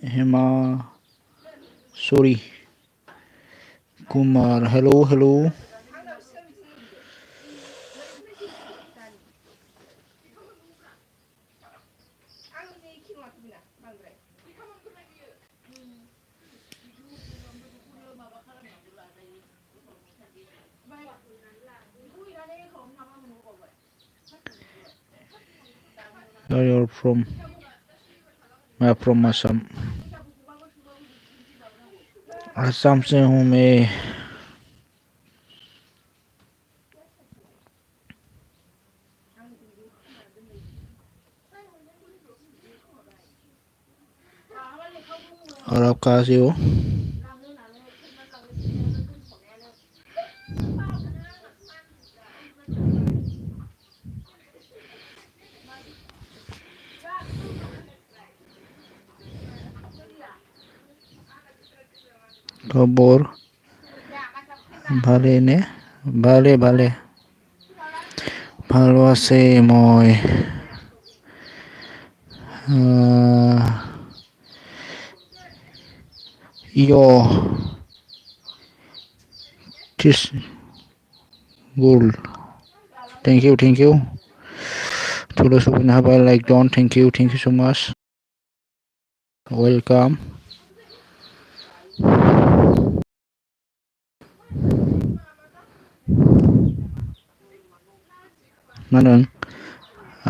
Hema, sorry, Kumar, hello, hello. Where you're from? मैं from Assam. Assam से हूँ मैं. और आप कहाँ से हो? खबर ভালে নে? ভালে ভালে ভালো আছে মই. Your this gold. Thank you, thank you. To those who have a like John, thank you so much. Welcome. Manang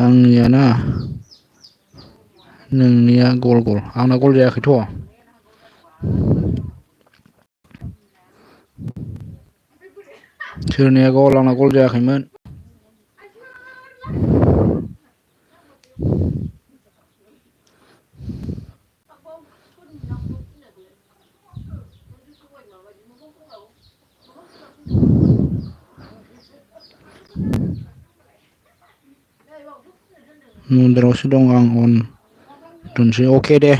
आंनिया ना नोंनिया गल गल आंना गल जायाखैथ'. सोरनिया गल आंना गल जायाखैमोन. मन्दिरावसो दं आं अन दोनसै. अके दे.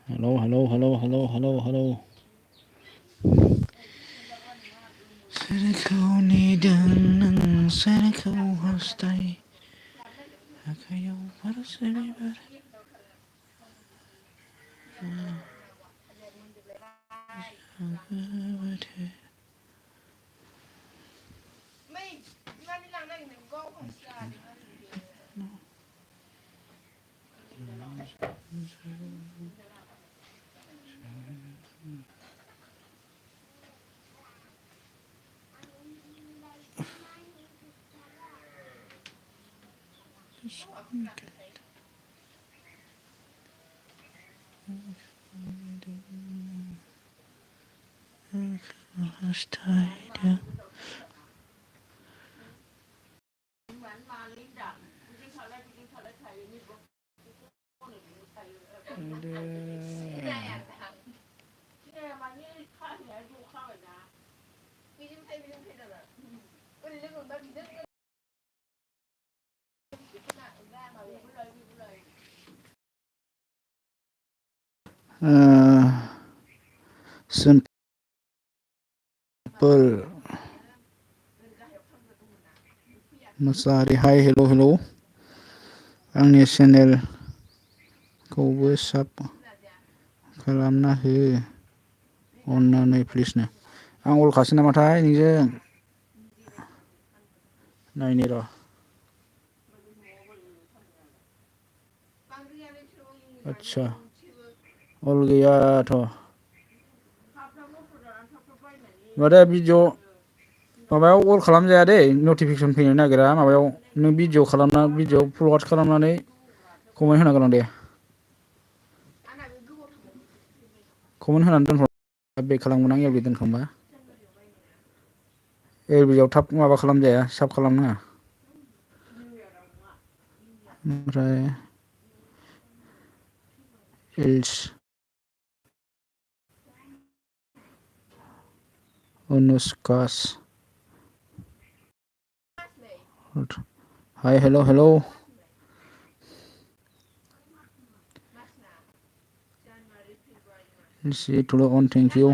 Hello, hello, hello, hello, hello, hello. Sarikau ni danang sarikau hastai. Akayaw para sa libar. Simple मोसाहारि हाय हेल' हेल' आंनि चेनेलखौबो साब खालामना हो अननानै प्लिजनो। आं अलखासो नामाथाय नोंजों नायनि र'। आदसा अल गैयाथ'। माथो भिडिअ माबायाव अल खालामजाया दै नटिफिकेसन फैनो नागिरा माबायाव नों भिडिअ खालामना भिडिअ फरवार्ड खालामनानै कमेन्ट होनांगोन आं दे। कमेन्ट होनानै दोनहर बेक खालामगोन आं एलबि दोनखांबा। एलबिआव थाब माबा खालामजाया साब खालामनाङा। ओमफ्राय इल्स अनुस्कास हाय हेल' हेल' थुल' अन thank you.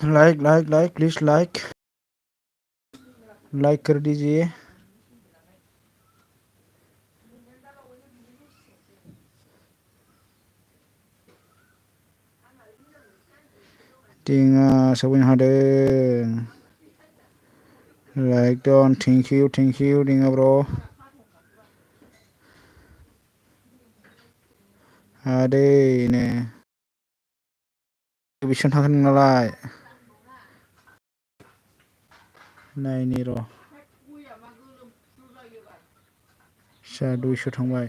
Like like like please like like कर दीजिए। टिङा सफैनो हादों। लाइक डन थेंक इउ दिङा ब्र'। हादैनो बेसेबां थांखो नोंनालाय नायनि र'। आदसा 200 थांबाय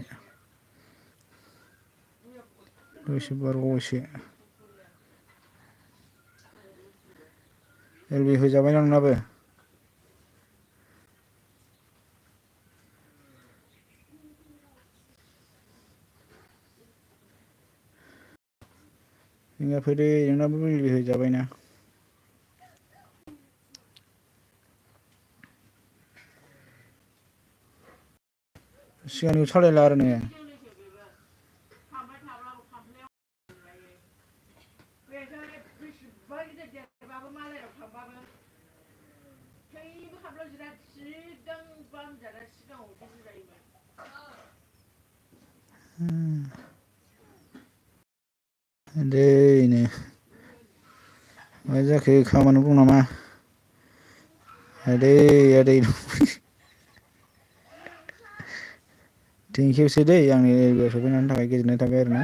200 बारबावबायसो। एलबि होजाबाय नोंनाबो। नोंना फैदो नोंनाबो एलबि होजाबायना। सिगांनिखौ सालायला आरो नोङो। दैनो मा जाखो खामानि दं नामा? आदै आदै थेंकिउसै दै आंनि एलबिआव सफैनायनि थाखाय गोजोननाय थाबाय आरोना।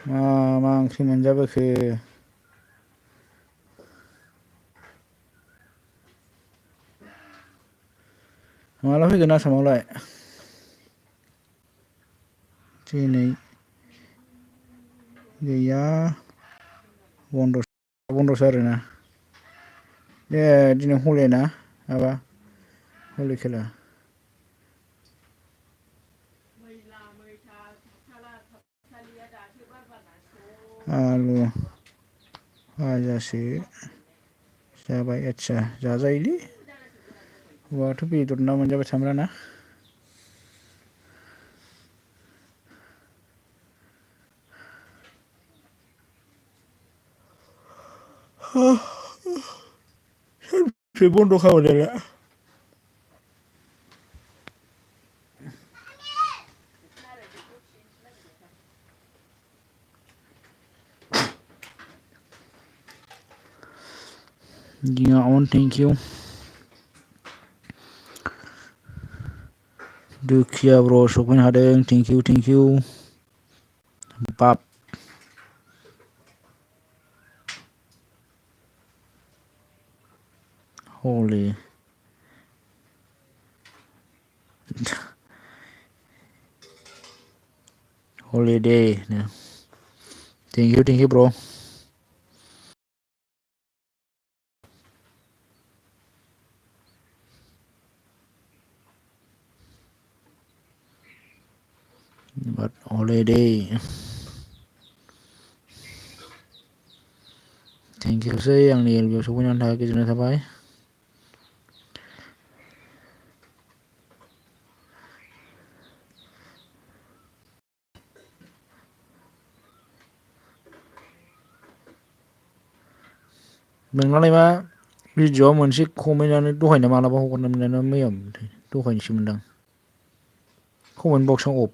मा मा ओंख्रि मोनजाबोखो? माला फैगोन आसामावलाय? दिनै गैया बन्दसो आरोना। ए दिनै हले ना माबा हलि खेला। आलु फाजासो जाबाय आदसा जाजायोलै हौवायाथ' बेदर ना मोनजाबाय थामराना। सानसे बन्द' खालामनाया दिङा अन थेंक इउ दुखिया ब्र सफैनो हादों थेंक इउ बाप हलि हलिडे थेंक इउ ब्र बाट हलिडे थेंक इउसै आंनि एलबियाव सफैनायनि थाखाय गोजोननाय थाबाय नोंनालाय मा भिडिअ'आव मोनसे कमेन्टआनो दहायनो मालाबा हगारनो मोननाय मैया दहायनोसो मोनदां कमेन्ट बक्सआव अफ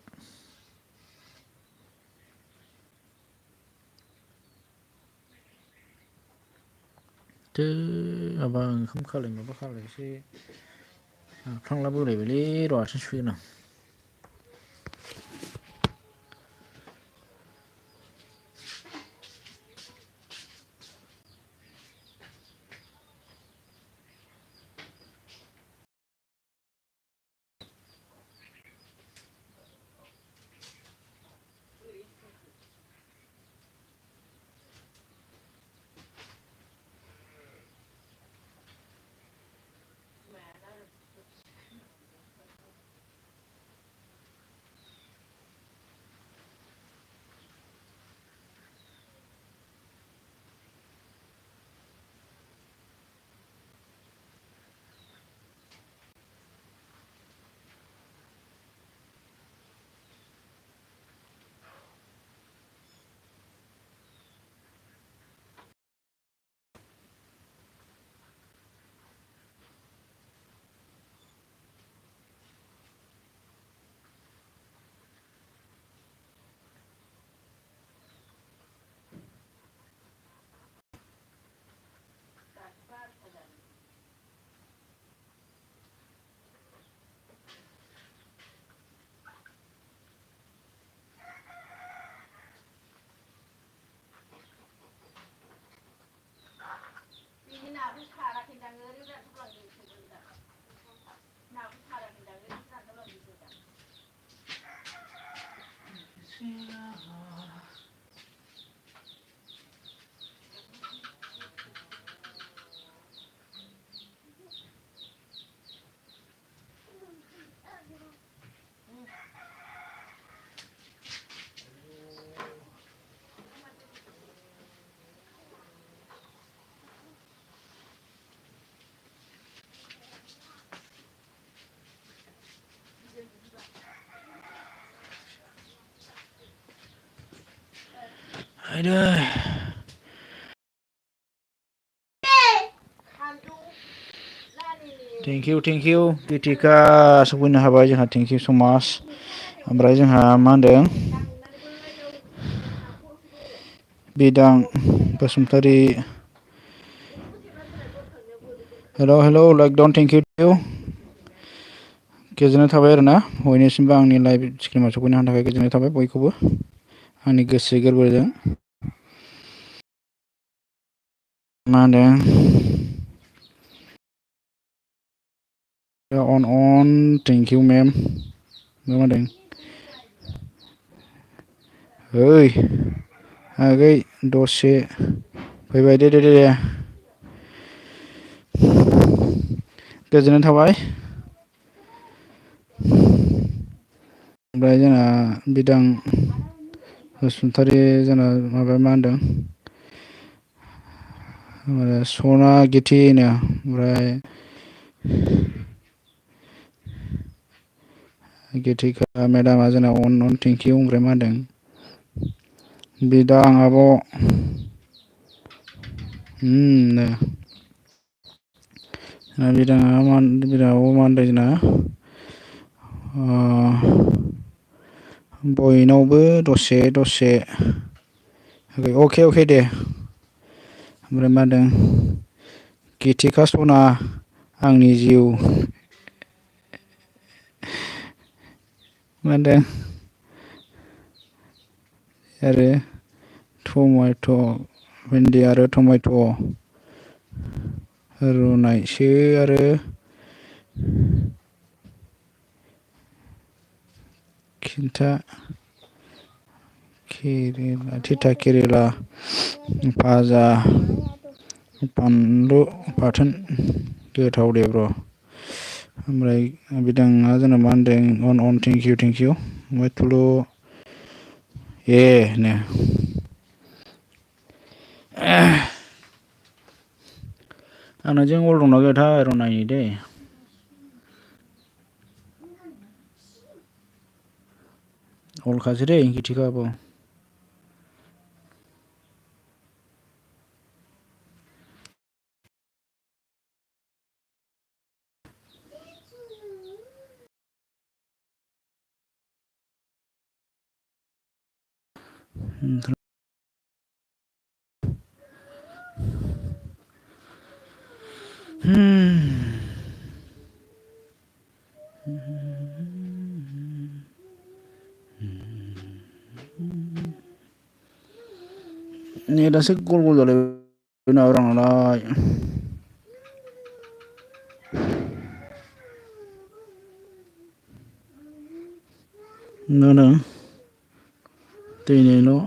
माबा ओंखाम खालाय माबा खालायसो आखांला बोरायबायलै र' आथिं सुगोन आं आयदै थेंक इउ गितिका सफैनो हाबाय जोंहा थेंक इउ स माच ओमफ्राय जोंहा मा होनदों बिदां बसुमतारी हेल' लकडाउन थेंक इउ गोजोननाय थाबाय आरोना बयनिसिमबो आंनि लाइभ स्क्रिमाव सफैनो हानो थाखाय गोजोननाय थाबाय बयखौबो आंनि गोसो गोरबोजों मा होनदों अन थेंक इउ मेम मा होनदों ओइ आगै दसे फैबाय दे गोजोननाय थाबाय ओमफ्राय जोंना बिदां बसुमतारी जोंना माबा मा होनदों सना गितिनो ओमफ्राय गितिका मेदामा जोंना अन थेंक इउ ओमफ्राय मा होनदों बिदां आब' नो बिदाङाव मा होनदों जोंना बयनावबो दसे दसे अके दे ओमफ्राय मा होनदों गिथिखा सना आंनि जिउ मा होनदों आरो टमेट' भेन्दि आरो टमेट' रुनायसो आरो थिथा केरेला भाजा बानलु बाथोन गोथाव दे ब्र' ओमफ्राय बिदाङा जोंना मा होनदों अन थेंकिउ ओमफ्राय थुलु नो आंनाजों अल दंना गैयाथाय र' नायनि दै अलखासो दै गिथिखाबो नेटासो गल गल जालायबाय नाब्रा आंनालाय मा होनो दिनैनो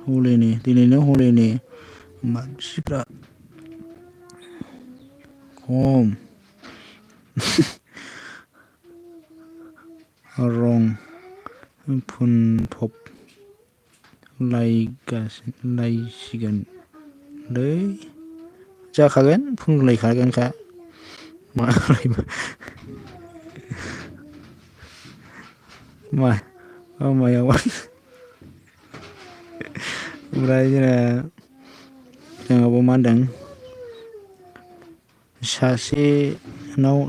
हलैनि मानसिफ्रा खम रं फुनफब लायसिगोनलै जाखागोन फुनलायखागोनखा मायाव ओमफ्राय जोंनावबो मा होनदों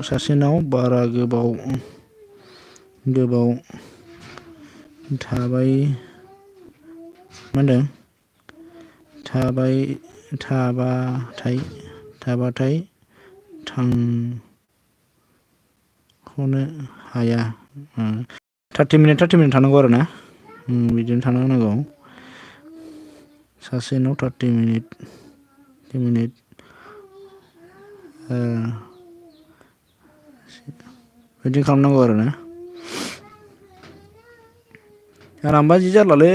सासेनाव बारा गोबाव थाबाय मा होनदों थाबाथाय थांख'नो हाया 30 मिनिट थानांगौ आरो ना बिदिनो थानो होनांगौ सासेनाव 30 मिनिट बिदि खालामनांगौ आरो ना आंनाबा जि जारलालै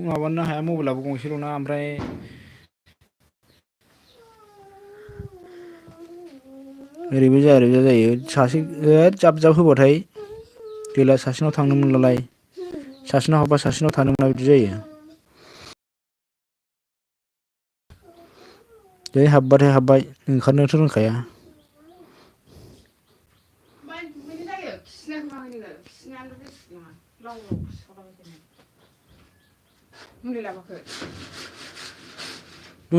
माबानो हाया मबाइलाबो गंसेल'ना ओमफ्राय ओरैबो जायो सासे जाब होबाथाय गैला सासेनाव थांनो मोनलालाय सासेनाव हाबा सासेनाव थानो मोनला बिदि जायो जै हाबबाथाय हाबबाय ओंखारनोथ' रोंखाया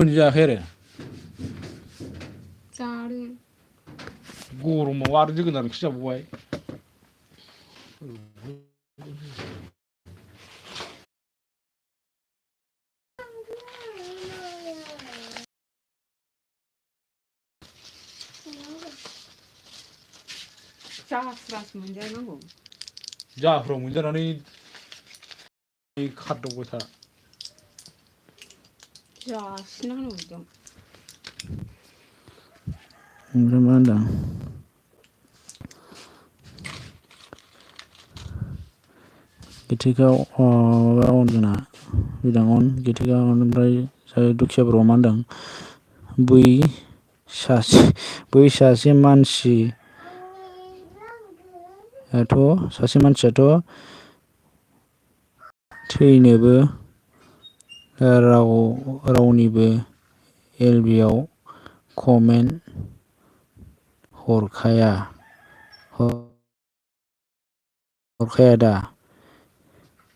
जायाखै आरो जादों गरमाव आरो जोगोनार ओंख्रि जाबावबाय जाफ्रासो मोनजानांगौ जाफ्राव मोनजानानै खारदावबाय था जासिना होनांगौ बिदियाव ओमफ्राय मा होनदों गिथिगाव जोंना बिदाङन गिथिगाव ओमफ्राय दुखिया बर'आ मा होनदों बै सासे मानसियाथ' थैनोबो रावनिबो एलबियाव कमेन्ट हरखाया दा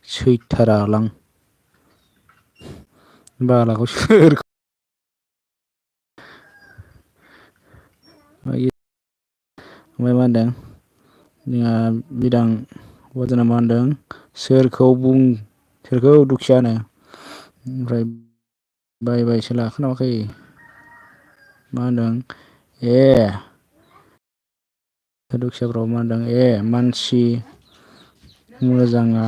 सैथारालां बालाखौ सोर ओमफ्राय मा होनदों जोंहा बिदां जोंना मा होनदों सोरखौ दुखियानो ओमफ्राय बायबायसो लाखोनामाखै मा होनदों ए दुखियाफोराव मा होनदों मानसि मोजाङा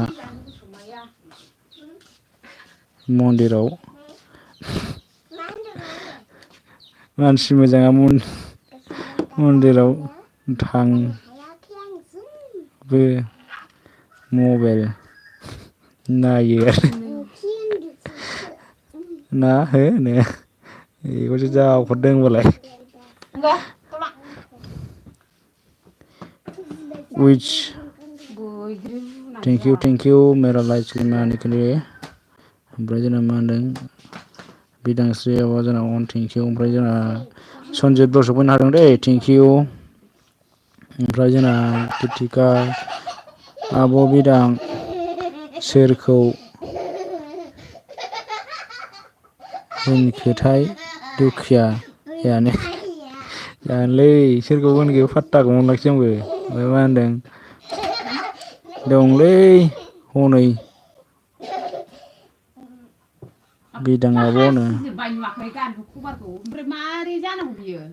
मन्दिराव मानसि मोजाङा मन्दिराव थांबो मबाइल नायो आरो ना होनो बेखौसो जाहरदों होनबालाय which thank you मेरा लाइक खालामनायनि लिए ओमफ्राय जोंना मा होनदों बिदांस्रियाव जोंना अन थेंक इउ ओमफ्राय जोंना सनजित दर्शक फैनो हादों दै थेंक इउ ओमफ्राय जोंना गितिका आब' बिदां सोरखौ होनखोथाय दुखियानो जानोलै सोरखौ होनखो फात्ताखौ मोनलाखिसै आंबो ओमफ्राय मा होनदों दंलै हनै बिदां आब'नो ओमफ्राय मारै जानांगौ बियो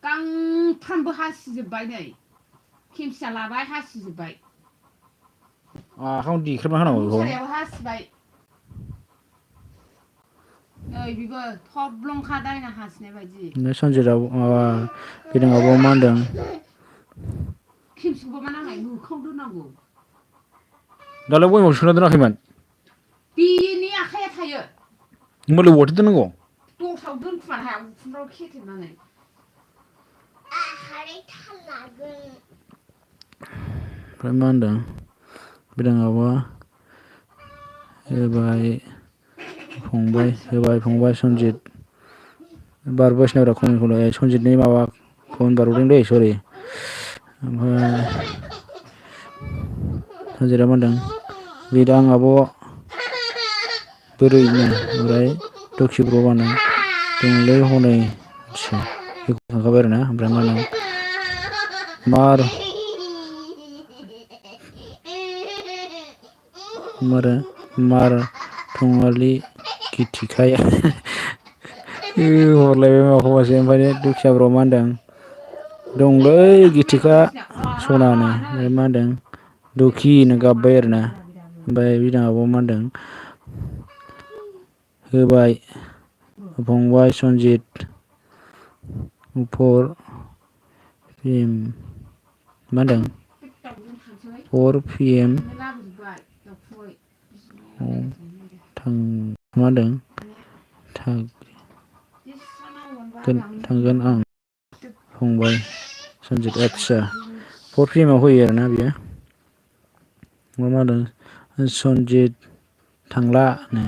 गांफ्रामबो हासिजोब्बाय नै खेमसिया लाबाय हासिजोब्बाय आखायावनो देख्रेबना होनांगौ बेखौ मुसारियाबो हासिबाय नै बेबो थब्लंखा दायना हासिनाय बायदि सनजितआव माबा बिदाङाबो मा होनदों खेमसिखौबा मा नांनाय मोखाङाव दोननांगौ दालाय बयमाव सोना दोनाखैमोन बेनि आखाइया थायो होमबालाय बहाथो दोननांगौ दस्रायाव दोनखुमानो हाया उखुमफ्राव खेथेबनानै ओमफ्राय मा होनदों बिदाङाबा होबाय फंबाय सनजित बारबोसनोरा खनखौलाय सनजितनि माबाखौ बारबोदों दै सरि ओमफ्राय सनजितआ मा होनदों बिदां आब' बोरैनो ओमफ्राय दुखि ब्र'बानो दंलै हनै बेखौ थांखाबाय आरोना ओमफ्राय मा होनो मार थंआलि गिथिखाया हरलायबाय माखौबासो ओमफ्राय दुखियाफ्राव मा होनदों दंलै गिथिखा सनानो ओमफ्राय मा होनदों दुखिनो गाबबाय आरोना ओमफ्राय बिदाङाबो मा होनदों होबाय फंबाय सनजित फर मा होनदों 4 PM मा होनदों थांगोन आं फंबाय सनजित आदसा 4 PM आव होयो आरोना बियो मा होनदों सनजित थांला मा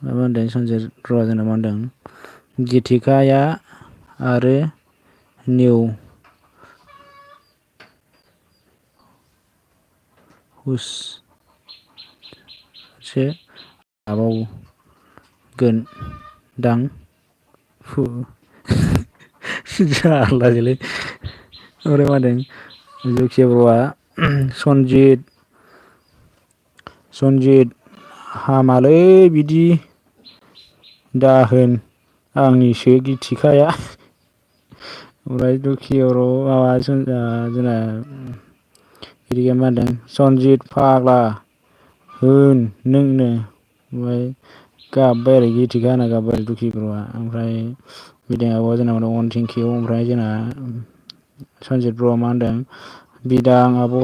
होनदों सनजित जोंना मा होनदों गिथिकाया आरो निउ हुस से आबावगोनदां जारलासोलै ओमफ्राय मा होनदों दुखिया बर'आ सनजित हामालै बिदि दाहोन आंनिसो गिथिखाया ओमफ्राय दुखिया बर' माबा जोंना बिदिया मा होनदों सनजित फाग्ला होन नोंनो ओमफ्राय गाबबाय आरो गिथिखा होना गाबबाय आरो दुखि बर'आ ओमफ्राय बिदाङाबो जोंना अन थेंकिउ ओमफ्राय जोंना सनजित बर'आ मा होनदों बिदां आब'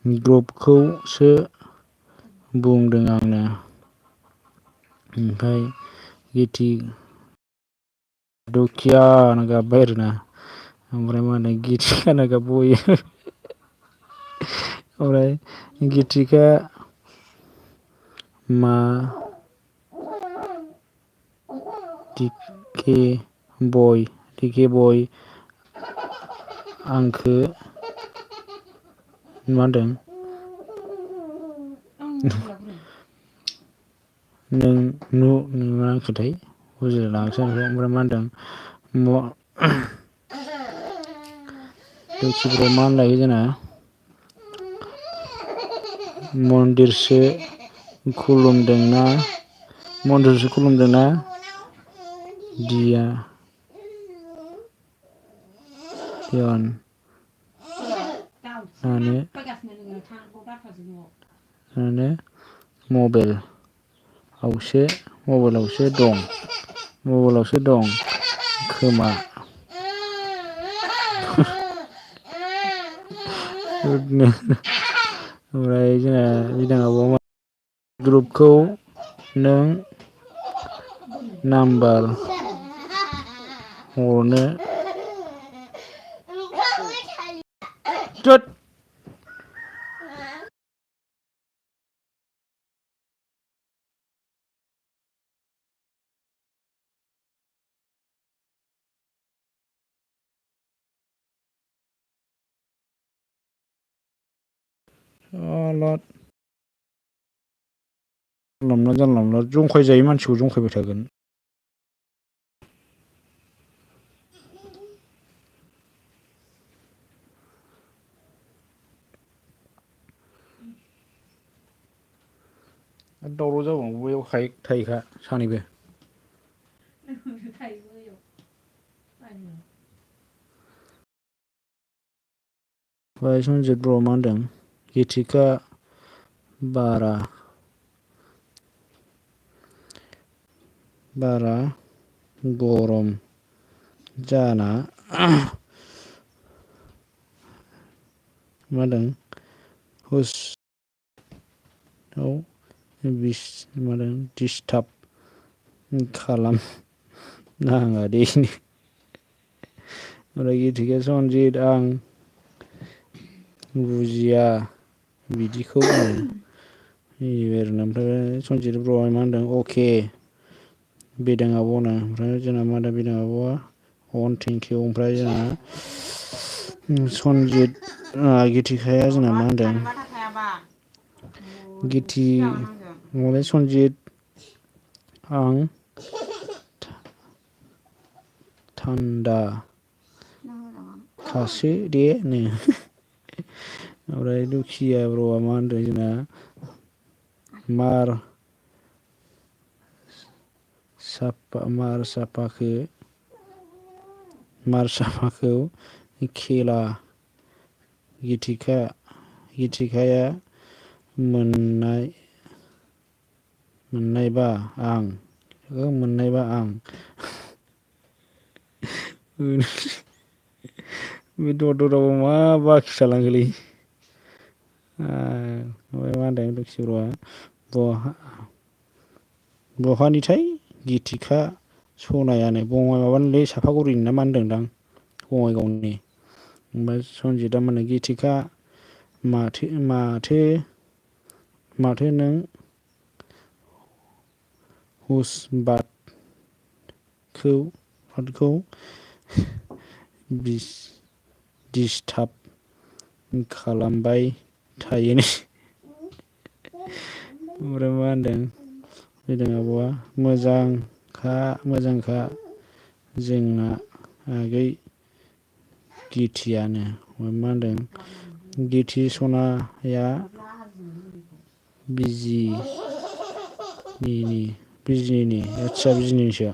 ग्रुपखौसो बुंदों आंनो ओमफ्राय दुखिया होनना गाबबाय आरोना ओमफ्राय मा होनो गिथिखा होनना गाबबावबाय ओमफ्राय गिथिका मा डिके बय आंखो मा होनदों नों मा खोथाय बुजिलाङासै आं ओमफ्राय मा होनदों दुखिफोराव मा लायो जोंना मन्दिरसो खुलुमदोंना दिया धियान माने मबाइलावसो दं खोमा ओमफ्राय जोंना बिदांआबो ग्रुपखौ नों नाम्बार हरनो जानला मोनला जंखाय जायै मानसिखौ जंखायबाय थागोन। दावराव जाबावो बैयाव थायोखा सानैबो ओमफ्राय सनजित बर' मा होनदों गिथिखा बारा गरम जाना मा होनदों दिस्टाब खालाम नाङा दे ओमफ्राय गिथिखा सनजित आं बुजिया बिदिखौ ओमफ्राय सनजित बर' मा होनदों अके बिदां आब'नो ओमफ्राय जोंना मा होनदों बिदां आब'आ अन थेंकिउ ओमफ्राय जोंना सनजित गिथिखाया जोंना मा होनदों सनजित आं थान्दा खासो दे नो ओमफ्राय दुखिया बर'आ मा होनदों जोंना मार साफाखौ खेला गिथिखाया मोननायबा आं बे ददाव मा बाखि थालांखोलै ओमफ्राय मा होनदों दुखि बर'आ बहानिथाय गिथिखा सनायानो माबानिलै साफागुरिनि ना मा होनदोंदां बङाइगावनि ओमफ्राय सनजितआ माने गिथिखा माथो नों बातखौ दिसटाब खालामबाय थायोनो ओमफ्राय मा होनदों बिदां आब'आ मोजांखा जोंना आगै गिथियानो मा होनदों गिथि सनाया बिजिनिसो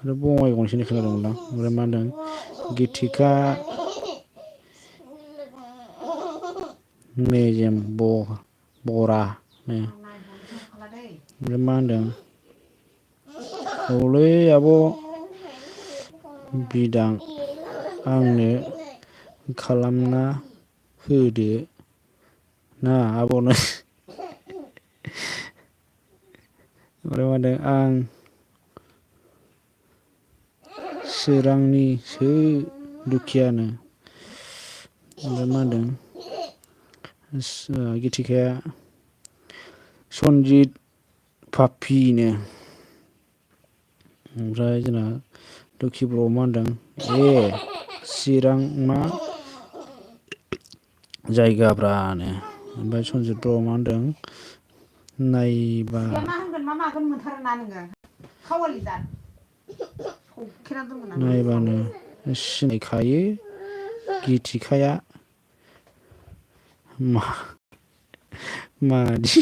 आरो बङाइगावनिसो होननाय खोनादोंमोनलां ओमफ्राय मा होनदों गिथिखा मेजेम बरानो ओमफ्राय मा होनदों औलै आब' बिदां आंनो खालामना होदो ना आब'नो ओमफ्राय मा होनदों आं चिरांनिसो दुखियानो ओमफ्राय मा होनदों गिथिखाया सनजित पापिनो ओमफ्राय जोंना दुखि बर'आव मा होनदों चिरां मा जायगाब्रानो ओमफ्राय सनजित बर'आ मा होनदों नायबा मा होनगोन मा मागोन मोनथारोना नोङो खावालि जात सौखेना दंमोन आं नायबानो सिनायखायो गिथिखाया मादि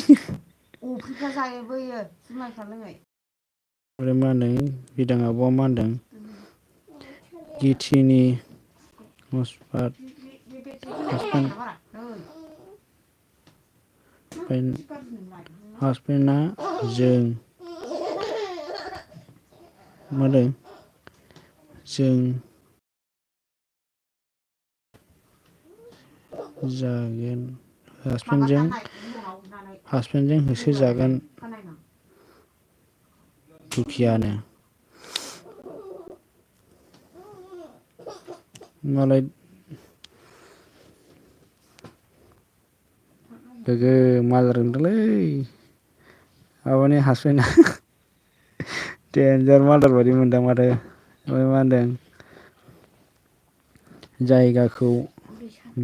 अफ्रिखा जायोबोयो जुमायफ्रा लोङै ओमफ्राय मा होनदों बिदां आब'आ मा होनदों गिथिनि हासबेन्ड हासबेन्डआ जों मादों जों जागोन हासबेन्डजों होसोजागोन दुखियानो मालाय लोगो माल रोंदोंलै माबानि हासबेन्डआ देनजार मालदार बायदि मोनदां माथो ओमफ्राय मा होनदों जायगाखौ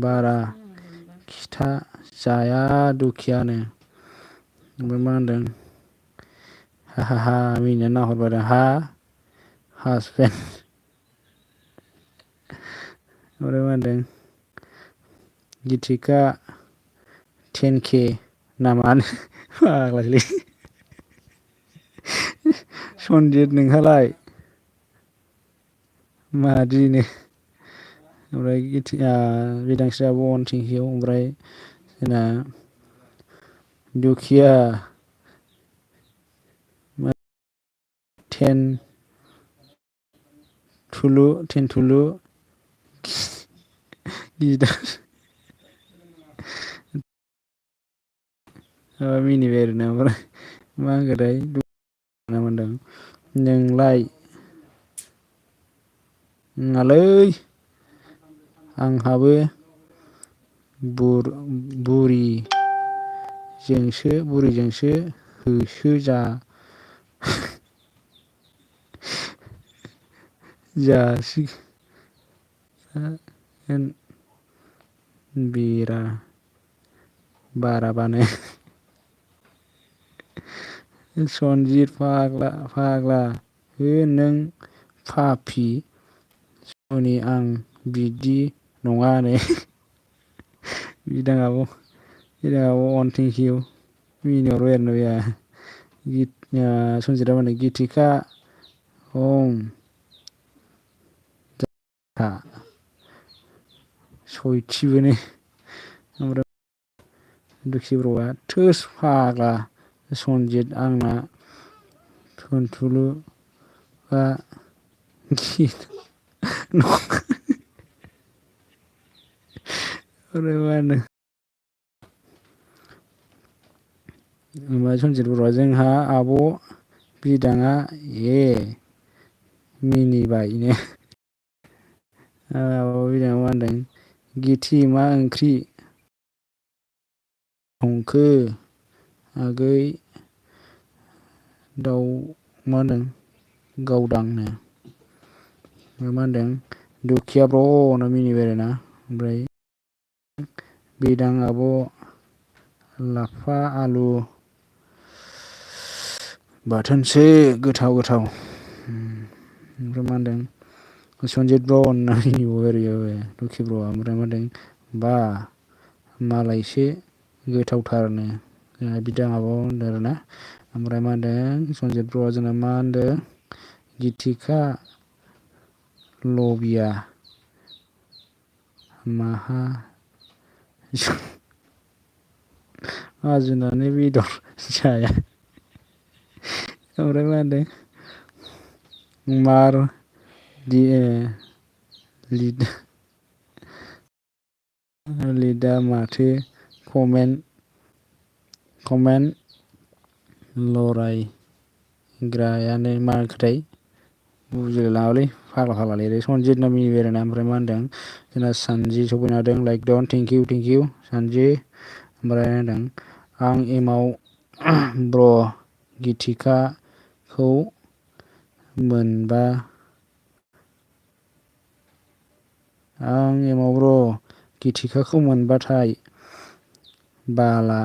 बारा खिथा जाया दुखियानो ओमफ्राय मा होनदों हा मिनिनानै नाहरबाय हा हासबेन्ड ओमफ्राय मा होनदों गिथिका 10K नामानो फाग्लासोलै सनजित नोंहालाय मादिनो ओमफ्राय बिदांस्रि आब' अनथिंकिउ ओमफ्राय जोंना दुखिया 10 थुलु गिदार मिनिबाय आरोना ओमफ्राय मा होनखोथाय मोनदों नोंलाय नङालै आंहाबो बुरिजोंसो होसो जासिगोन बाराबानो सनजित फाग्ला हो नों पापि सनि आं बिदि नङानो बिदां आब' अनथिंकिउ मिनिहरबाय आरोना बेहा सनजितआ मा होनो गिथिका हम सयथिबोनो ओमफ्राय दुखि ब्र'आ थोस फाग्ला सनजित आंना धोनथुलुआ ओमफ्राय मा होनो सनजित बर'आ जोंहा आब' बिदाङा मिनिबायनो आब' बिदाङा मा होनदों गिथि मा ओंख्रि संखो आगै दाउ मा होनदों गावदांनो मा होनदों दुखिया ब्र' होनना मिनिबाय आरोना ओमफ्राय बिदां आब' लाफा आलु बाथोनसो गोथाव ओमफ्राय मा होनदों सनजित ब्र' होनना मिनिबावबाय आरो दुखि ब्र'आ ओमफ्राय मा होनदों बा मालायसो गोथावथारनो जोंहा बिदां आब' होनदों आरोना ओमफ्राय मा होनदों सनजित ब्र'आ जोंना मा होनदों गिथिका लबिया माजुनानै बेदर जाया ओमफ्राय मा होनदों लिदा माथो कमेन्ट लरायग्रायानो मा खोथाय बुजिलायलाङालै फाग्ला लिरो सनजित होनना मिनिबाय आरोना ओमफ्राय मा होनदों जोंना सानजि सफैनो हादों लाइक डन थेंकिउ सानजि ओमफ्राय होनदों आं एमाव ब्र' गिथिकाखौ मोनबाथाय बाला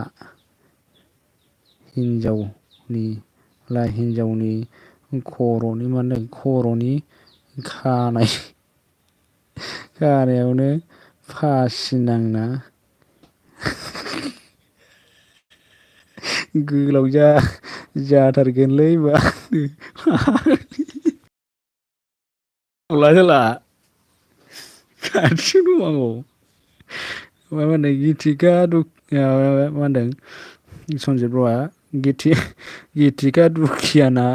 हिन्जावनि खर'नि मा होनो खर'नि खानायावनो फासि नांना गोलाव जाथारगोनलै जाला खाथियाव दं आंखौ मा होनो गिथिका मा होनदों सनजित बर'आ गिथिका दुखियाना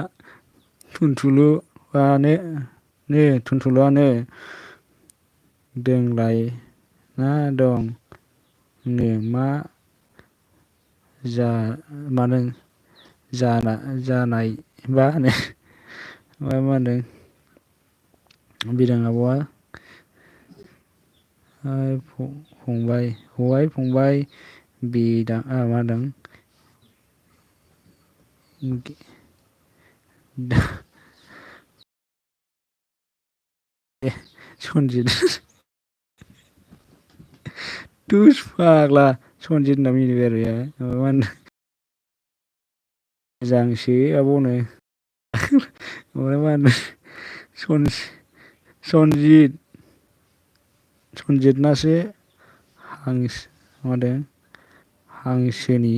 थुनथुलुआनो दोंलाय ना दं नो मानो जानाय बा मा होनदों बिदां आब'आ फंबाय बिदा मा होनदों सनजित दुस फाग्ला सनजित होनना मिनिबाय आरो बेहा मा होनो मोजांसो आब'नो ओमफ्राय मा होनो सनजितनासो हांसोनि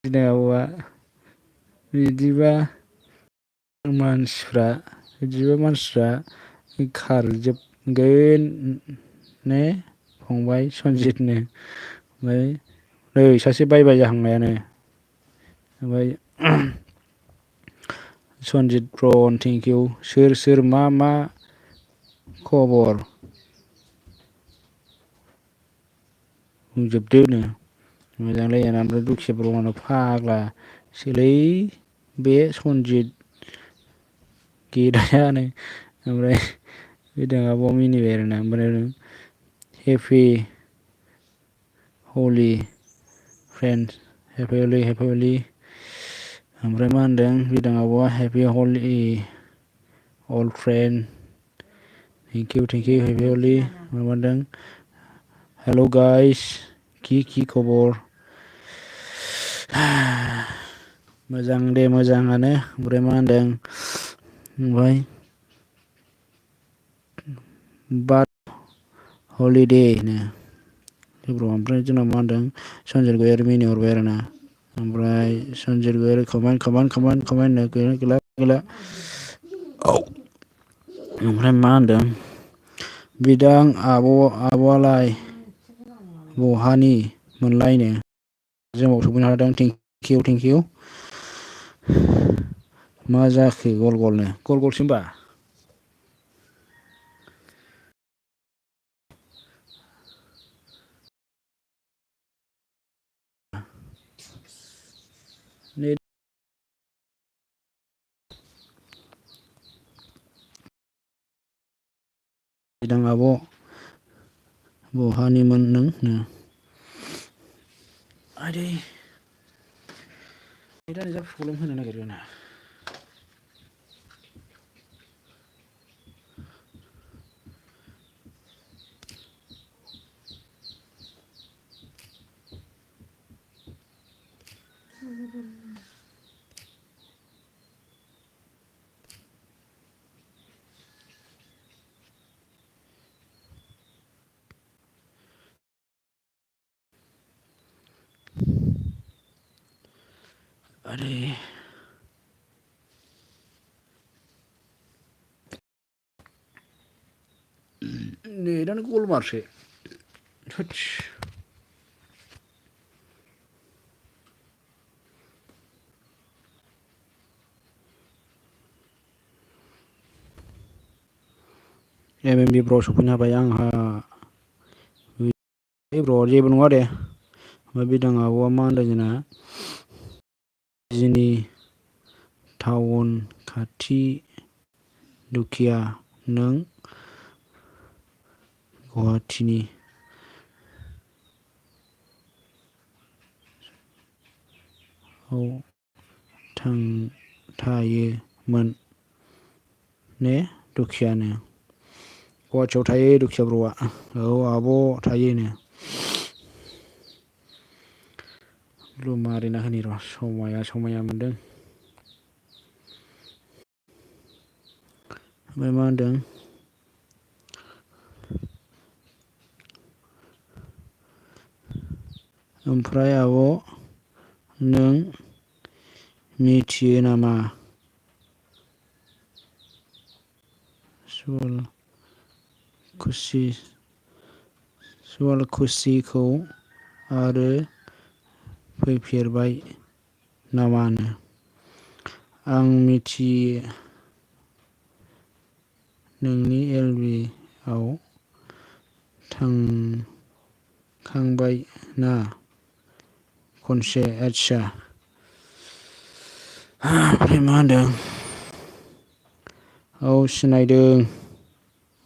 बिदां आब'आ बिदिबा मानसिफ्रा खारजोबगोन ने फंबाय सनजितनो ओमफ्राय नै सासे बाय जाहांनायानो ओमफ्राय सनजित ब्र थेंकिउ सोर मा खबर बुंजोबदोनो मोजांलै ओमफ्राय दुखिया ब्रह्मनो फाग्लासोलै बे सनजित गेदायानो ओमफ्राय बिदां आब'आ मिनिबाय आरोना ओमफ्राय हेपि हलि फ्रेन्ड हेपि हलि ओमफ्राय मा होनदों बिदां आब'आ हेपि हलि अल फ्रेन्ड थेंकिउ हेपि हलि माबादों हेल' गाइस कि खबर मोजां दे मोजाङानो ओमफ्राय मा होनदों ओमफ्राय बाट हलिदे नो ओमफ्राय जोंनाव मा होनदों सनजित गयारि मिनिहरबाय आरोना ओमफ्राय सनजित गयारि कमेन्ट गैला औ ओमफ्राय मा होनदों बिदां आब'आलाय बहानि मोनलायनो जोंनाव सफैनो हादों थेंकिउ मा जाखो गलनो गलसो होमबा नै बिदां आब' बहानिमोन नों आदै नेटआनो जा प्रब्लेम होनो नागिरो ना आदै नेटआनो गलमारसो थोदस MMB ब्र सफैनो हाबाय आंहा ब्र जेबो नङा दे ओमफ्राय बिदां आब'आ मा होनदों जोंना बिजनि टाउन खाथि दुखिया नों गुवाहाटिनि थायोमोन ने दुखियानो गुवाहाटियाव थायो दुखिया ब्र'आ औ आब' थायोनो मारिना होनि र' समाया मोनदों। ओमफ्राय मा होनदों? ओमफ्राय आब' नों मिथियो नामा सुवालकुसिखौ आरो फैफेरबाय नामानो? आं मिथियो नोंनि LB आव थांखांबाय ना खनसे। आच्छा। ओमफ्राय मा होनदों? औ सिनायदों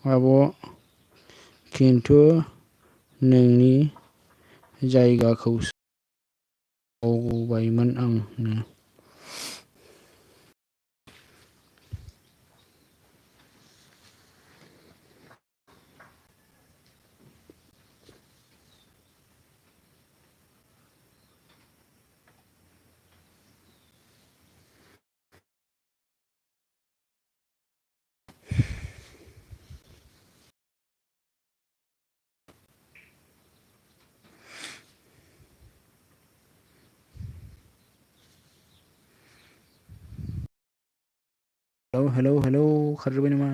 आब', खिन्थु नोंनि जायगाखौसो बावबायमोन आंनो। हेलौ खारजोब्बाय नामा?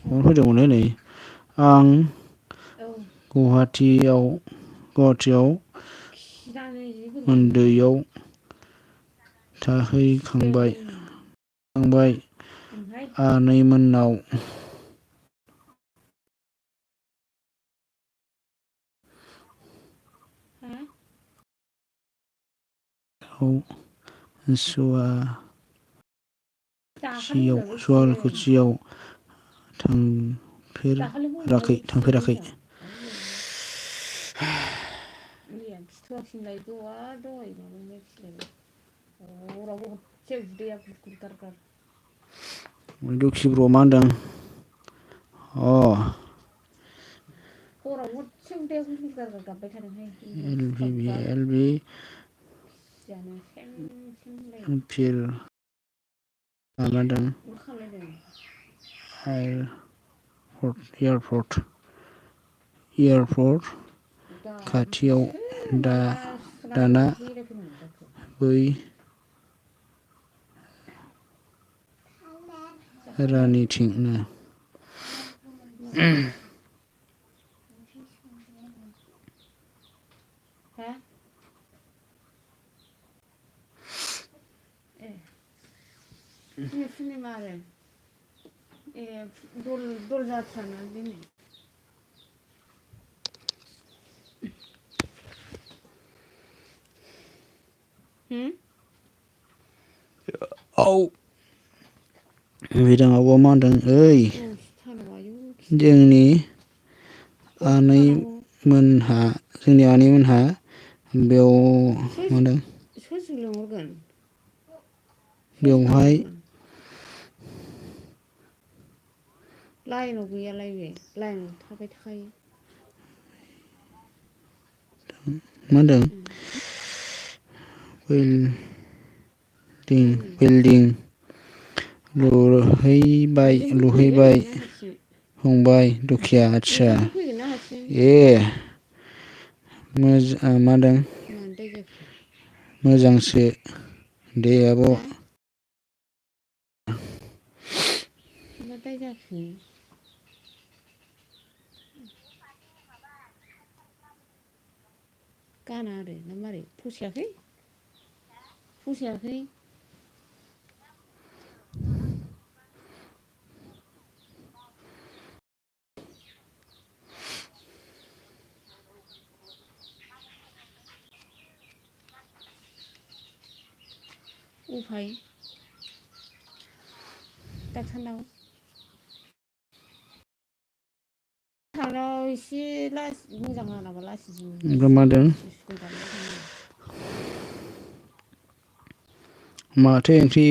फन फैदोंमोनलै नै आं गुवाहाटियाव उन्दैयाव थाहैखांबाय आनैमोननाव। सुवालकुसियाव थांफेराखै। दुखि ब्र' मा होनदों? LB फिर माबादों एयारपर्ट खाथियाव दाना बै रानिथिंनो। औ बिदाङाबो मा होनदों? ओइ जोंनि आनैमोनहा बेयाव मा होनदों? बेवहाय लाइनाव गैयालाय बे लाइनाव थाबाय थाखायो। मा होनदों? बिल्डिं लुहैबाय फंबाय दुखिया। आच्छा मा होनदों? मोजांसो दे आब'। मा दाय जाखो? गाना आरो ना मारै फसायाखै? उफाय डाक्टारनाव थांनायाव एसे मोजां नाङाबा लासैसो ओमफ्राय मा होनदों स्कुल थांबाय थायो। माथो ओंख्रि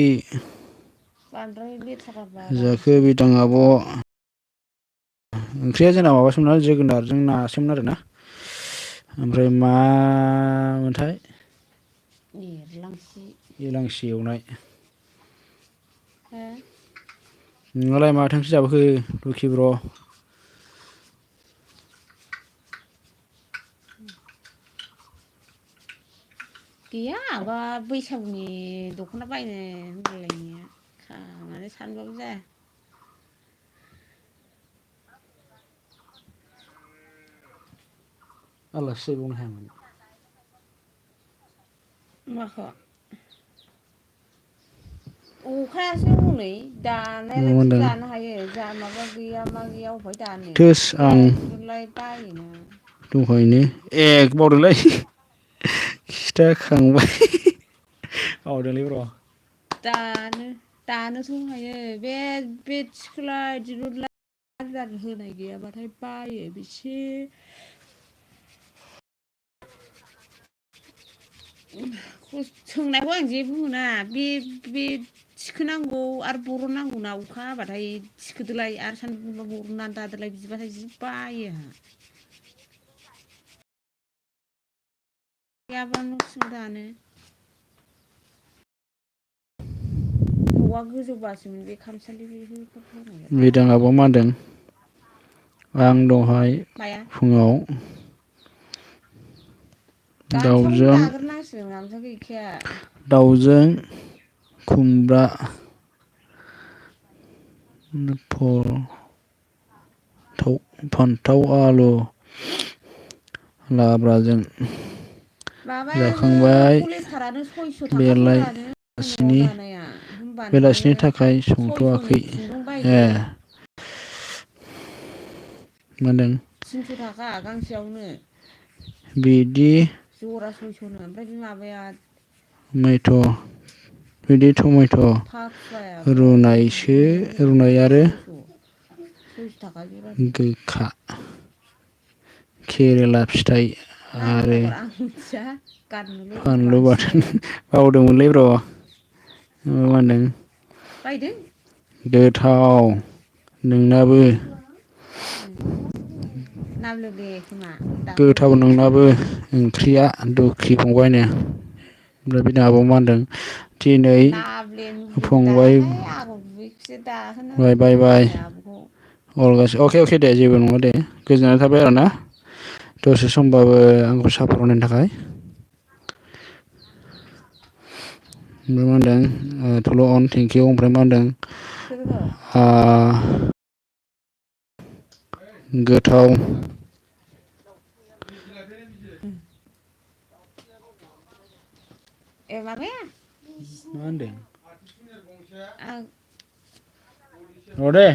बांद्राय लेथ्रा जाखो बिदां आब'? ओंख्रिया जोंना माबासोमोन जोगोनारजों नासोमोन आरोना ओमफ्राय मामोनथाय एरलांसि एलांसि एवनाय। हो? नोंहालाय माथो ओंख्रि जाबोखो लखि ब्र'? गैया माबा बैसागुनि दख'ना बायनो होनलायलायनाया खामानो सानबाबो जाया। आलासि जाहैबावनो हायामोन? माखौ? अखायासो हनै मा दानायालाय होनदों दानो हायो जा माबा गैया मा गैया अबेहाय दानो थोस आं बेरायफोरलाय बायोना। दहायनो बावदोंलै खिथाखांबाय बावदोंलै र'। दानोथ' हायो बे थिखोला दिरुनलाय होनाय गैयाबाथाय बायो बेसे सोंनायखौ आं जेबो मोना बे थिखोनांगौ आरो बरन नांगौना अखा हाबाथाय थिखोदोलाय आरो सान्दुं दुंबा बरननानै दादोलाय बिदिबाथाय जि बायो आंहा। गैयाबा न' सिङाव दानो। न'आ गोजौबासोमोन बे खामसालि बिदां आब'आ मा होनदों? आं दहाय माया फुङाव गामसाखौनो दाउजों दाग्रोनांसिगोन गामसा गैखाया। दाउजों खुमब्रा फान्थाव आलु लाब्राजों माबायानो जाखांबाय पलिस्टारानो 600 थाखाफोरानो न'आव बेलासिनि दानाया होमबानो बेलासिनि नोङो थाखाय 600नि संथ'वाखै खुन्दुं ए बायदो मा होनदों? 300 थाखा गांसेयावनो। बिदि जरा 600नो ओमफ्राय बे माबाया मैथ' बिदि टमेट' फाखुवायाबो रुनायसो रुनाय बेबो आरो 600 थाखा जरासे। गोखा केरेला फिथाइ आरो नामफोरखौ आं मिथिया गाननोल' रोंगौ फानलु आं बाथोन सिनायनो। बावदोंमोनलै र' मा होनदों? बायदों? गोथाव नोंनाबो। नाम लोंदों खोमा गोथाव दाखालिसो नोंनाबो ओंख्रिया दुखि फंबायनो। ओमफ्राय बिदां आब'आ मा होनदों? दिनै नाब्ले नुब्लिबो फंबाय दाहाय आगर गुबैखौसो दाहोनो बाय बाय बाय थिनदों आब'खौ। अके दे जेबो नङा दे गोजोननाय थाबाय आरोना। दसे समबाबो आंखौ सापर्ट होनायनि थाखाय। ओमफ्राय मा होनदों थुल' अन थेंकिउ ओमफ्राय मा होनदों? सोरखौ? गोथाव ए माबाया? मा होनदों? आं र' दे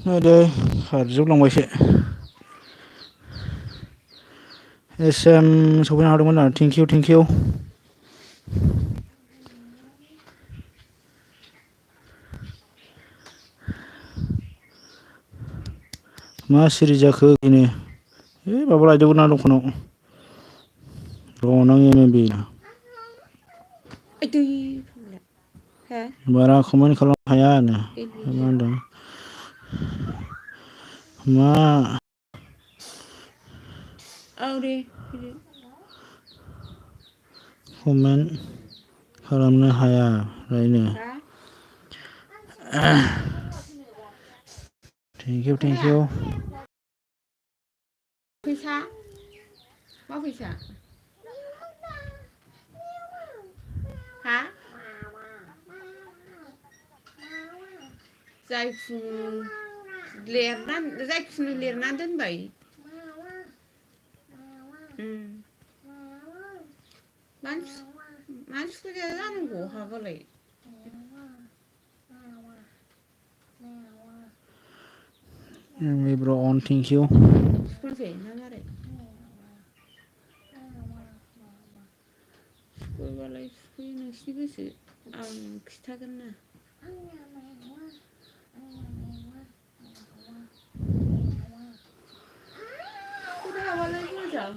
नायदो खारजोबलांबायसो एसएम सफैनो हादोंमोन आरो थेंकिउ मा सिरि जाखो बेनो माबा लायदोंमोन ना दखानाव रनां एमएमबि दै हो बारा खामानि खालामनो हाया नो मा एलबिजों होनदों मा औ दे फैदो कमेन्ट खालामनो हाया रायनो हा थेंकिउ फैसा मा फैसा हा जायखुनु लिरना दोनबाय मानसिफोर जानांगौ हाबालाय ब्र अन थेंकिउ सुखुनोसै ना मारै सुखुबालाय सुखुयो नोंसिनि गोसो आं खिथागोन ना सुखुनो हाबालाय मोजां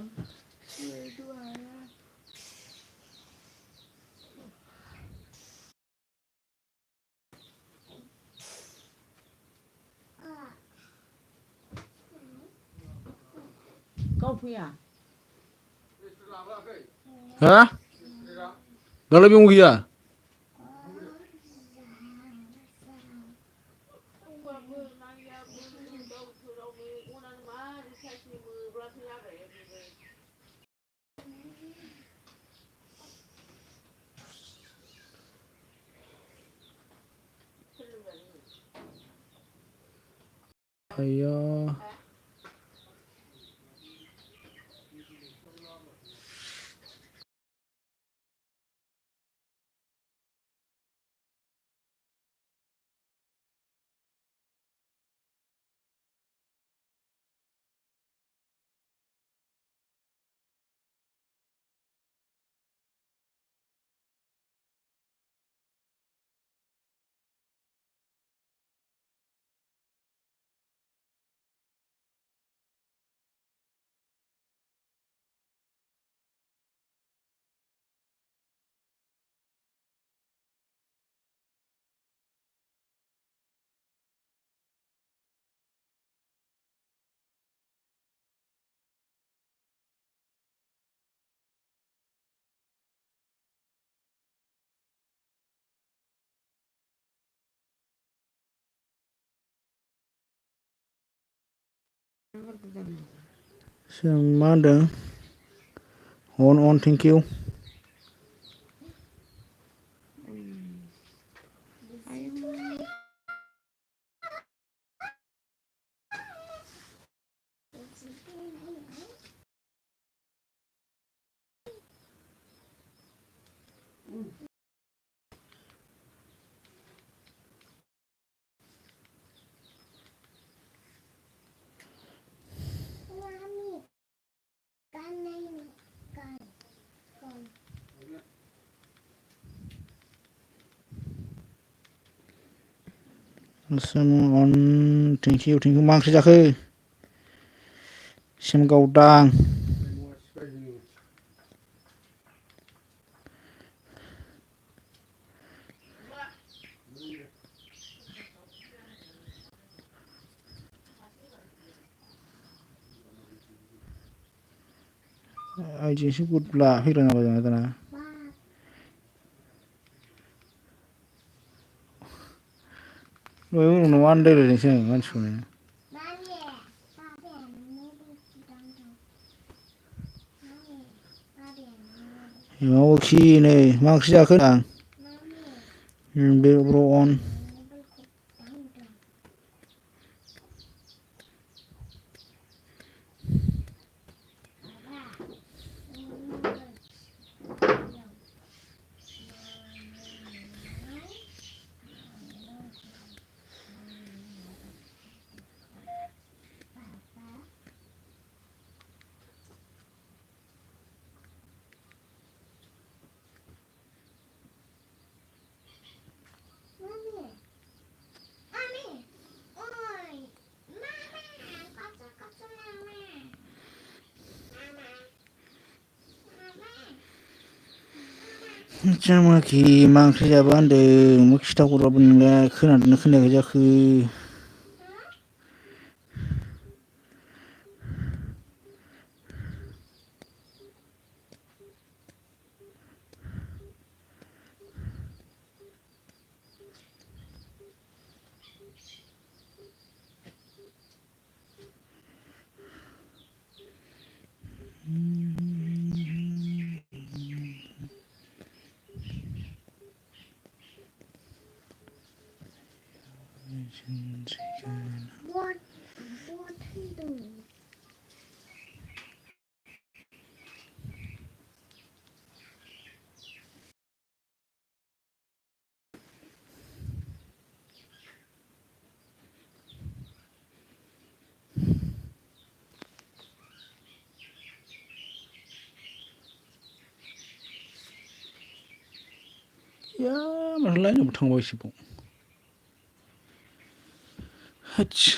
गाव फैया हा दालाय बेयाव गैया आया जों मा होनदों अन थेंकिउ अन थेंकिउ मा ओंख्रि जाखो सिम गावदां आइदियासो गुदब्ला फैलाङाबा जोंहा दाना उनाव आन्दायलायनोसै मानसिखौनो मावखि नै मा ओंख्रि जाखो होनदां बे ब्र अन जामाखि मा ओंख्रि जाबा होनदों मा खिथाहराबो नोंलाय खोनादोंना खोनायाखै जाखो या माथो लाइनाबो थांबायसो बाव होदस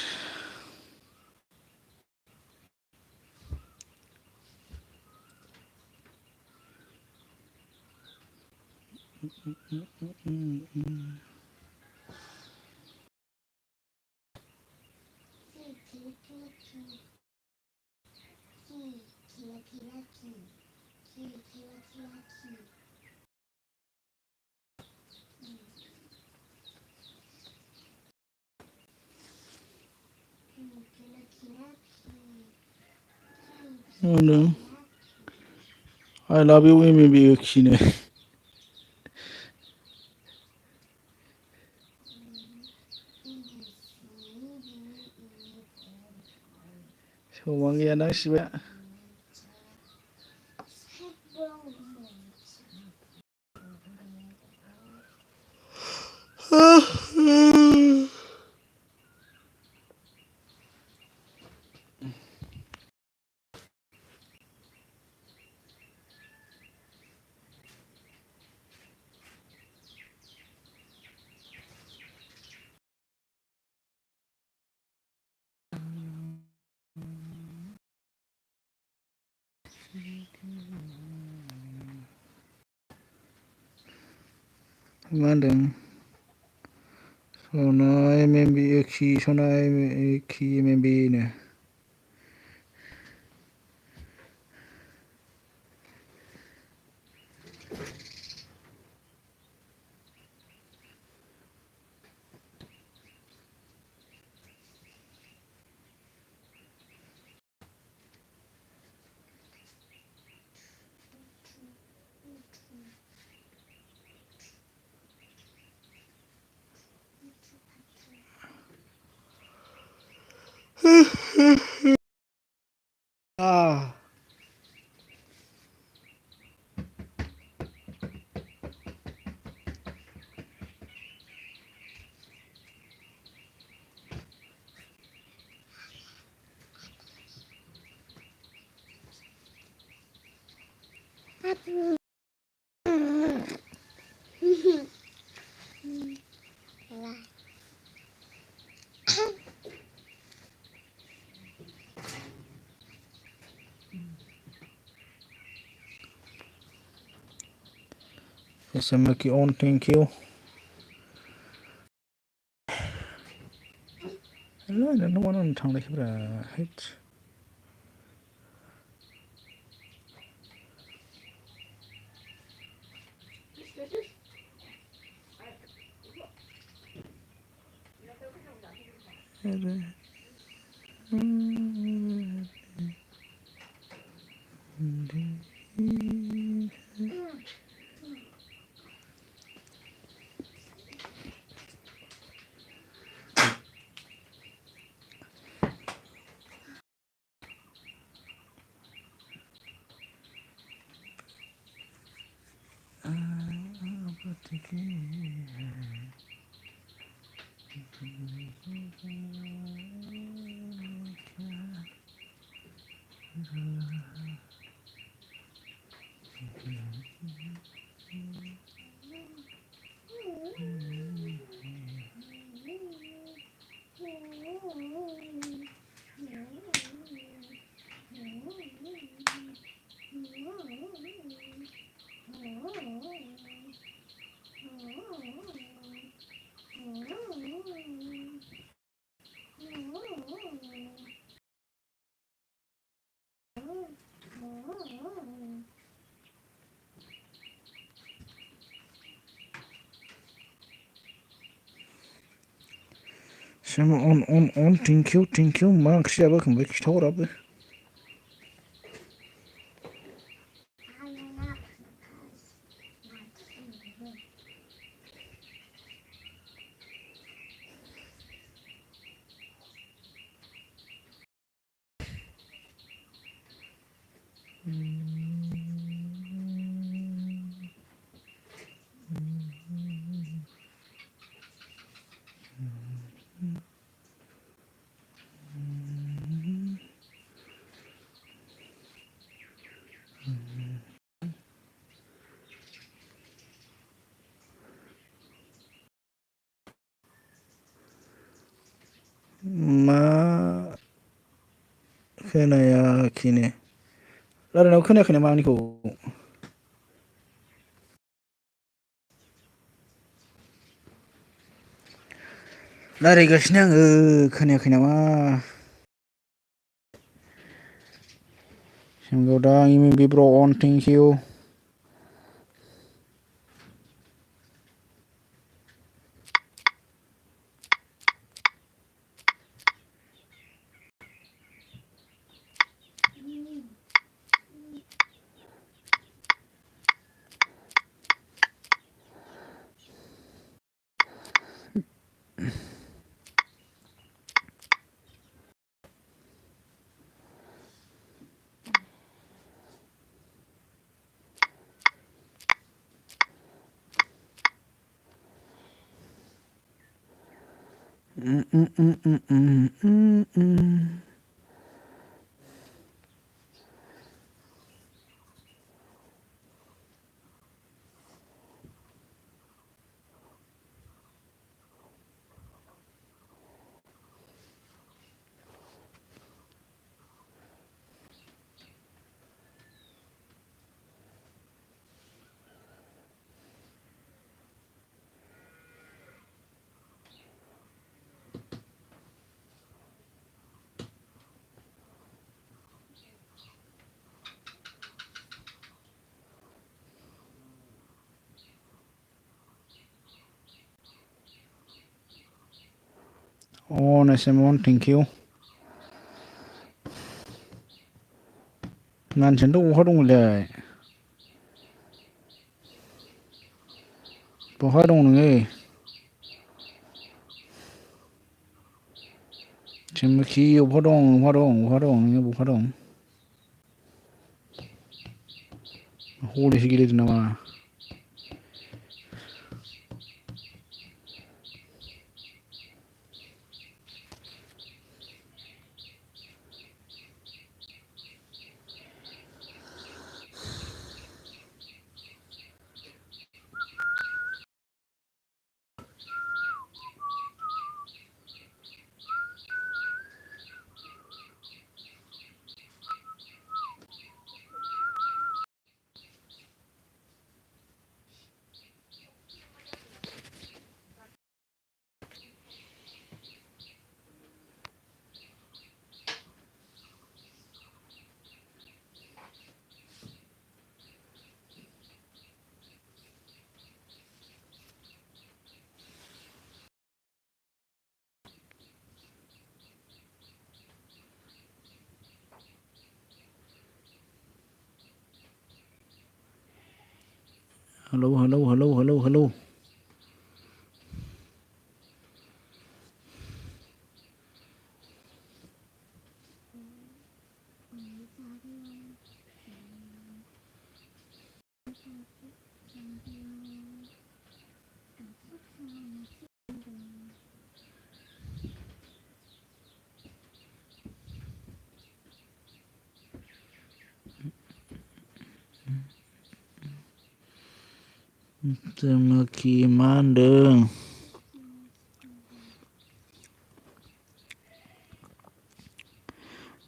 मा होनदों I love you एमएमबि खिनो समान गैयाना सिबाय मा होनदों सना एमएमबि खि सना खि एमएमबि नो SMK on thank you लाइनानो मा नांनो थांलायखोब्रा हैद सेम अन थेंकिउ मा ओंख्रि जाबोखांबाय खिथाहराबो मा खोनायाखैनो रायलायनायाव खोनायाखै नामा आंनिखौ रायलायगासिनो आङो खोनायाखै नामा Shamgoda, be bro on, thank you. On, Simon, thank you. मानसियानो बहा दंलै बहा दं नोङो थिमखि बहा दं नोङो बहा दं हलिसो गेलेदों नामा हेलौ थिमखि मा होनदों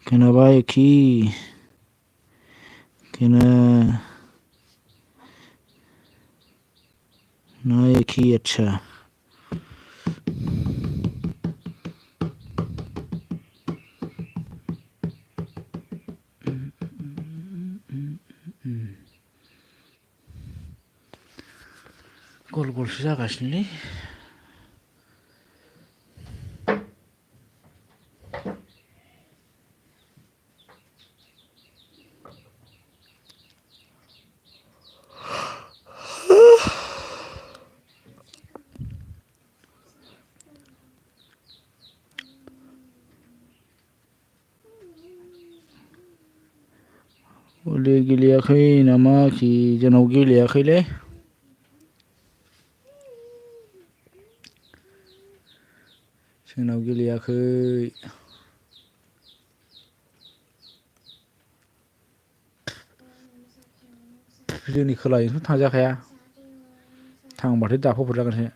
खोनाबाय खि नायखि अच्छा गल गलसो जागासिनोलै हले गेलेयाखै नामा आखि जोंनाव गेलेयाखैलै जोंनाव गेलेयाखै जोंनि खोलाजोंथ' थांजाखाया थांबाथाय दाफबहरजागोनसो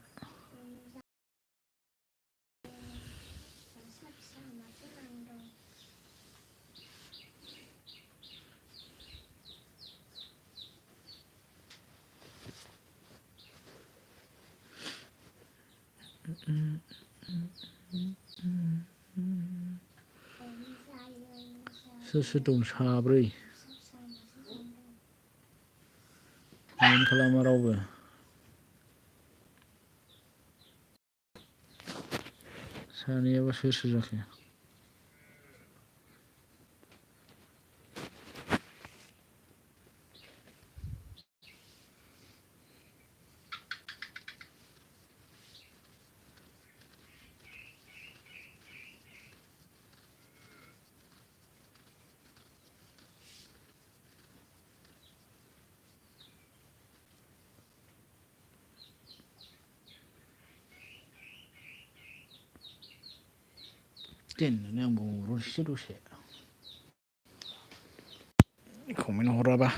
सोर सोर दं साब्रै जइन खालामा रावबो सानैयाबा सोर सोर जाखो दोननानै आं बर'नोसै दसे कमेन्ट हराबा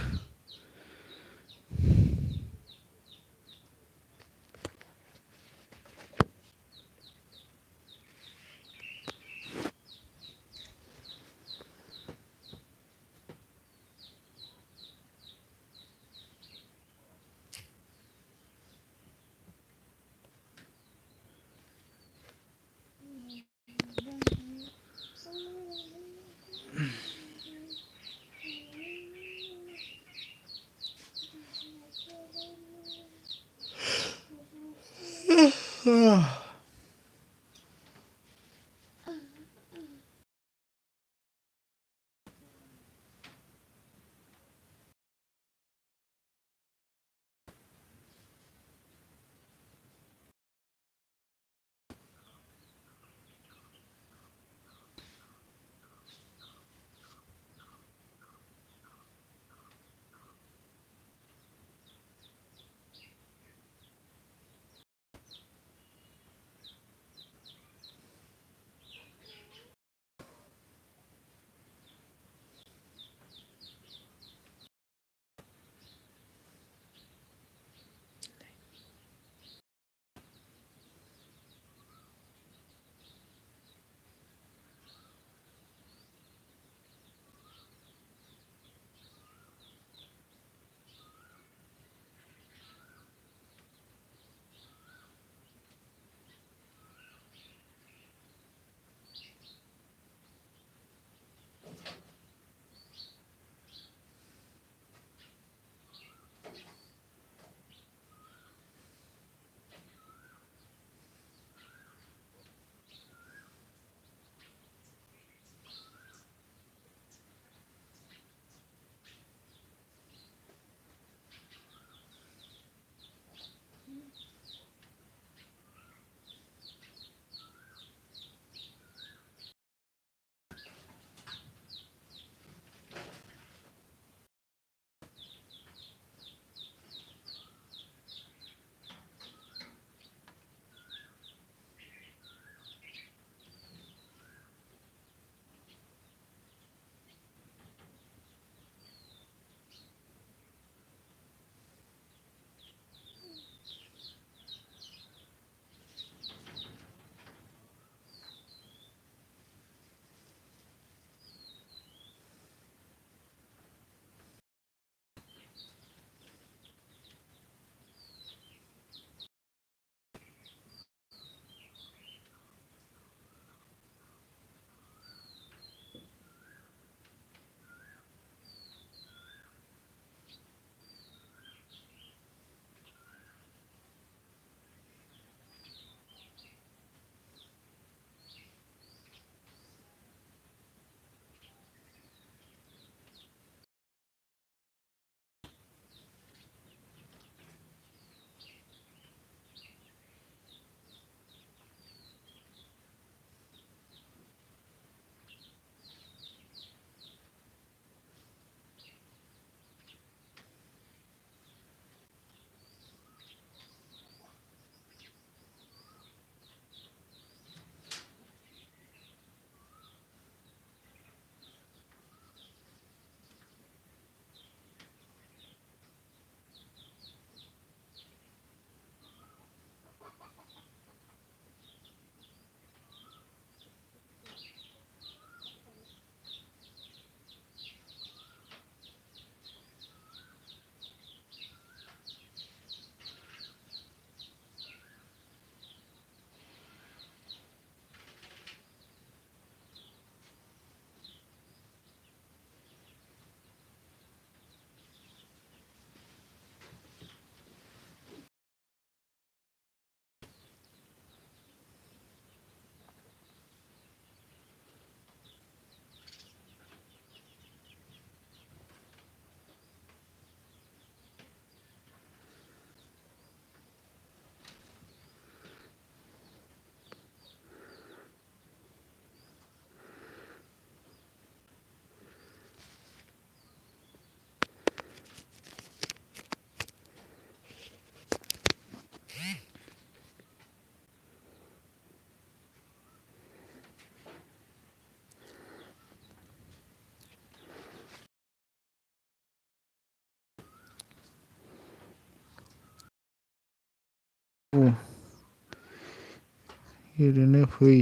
ओरैनो फै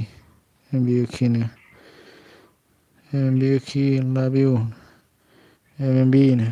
MBOKनो MBOK love you MMB नो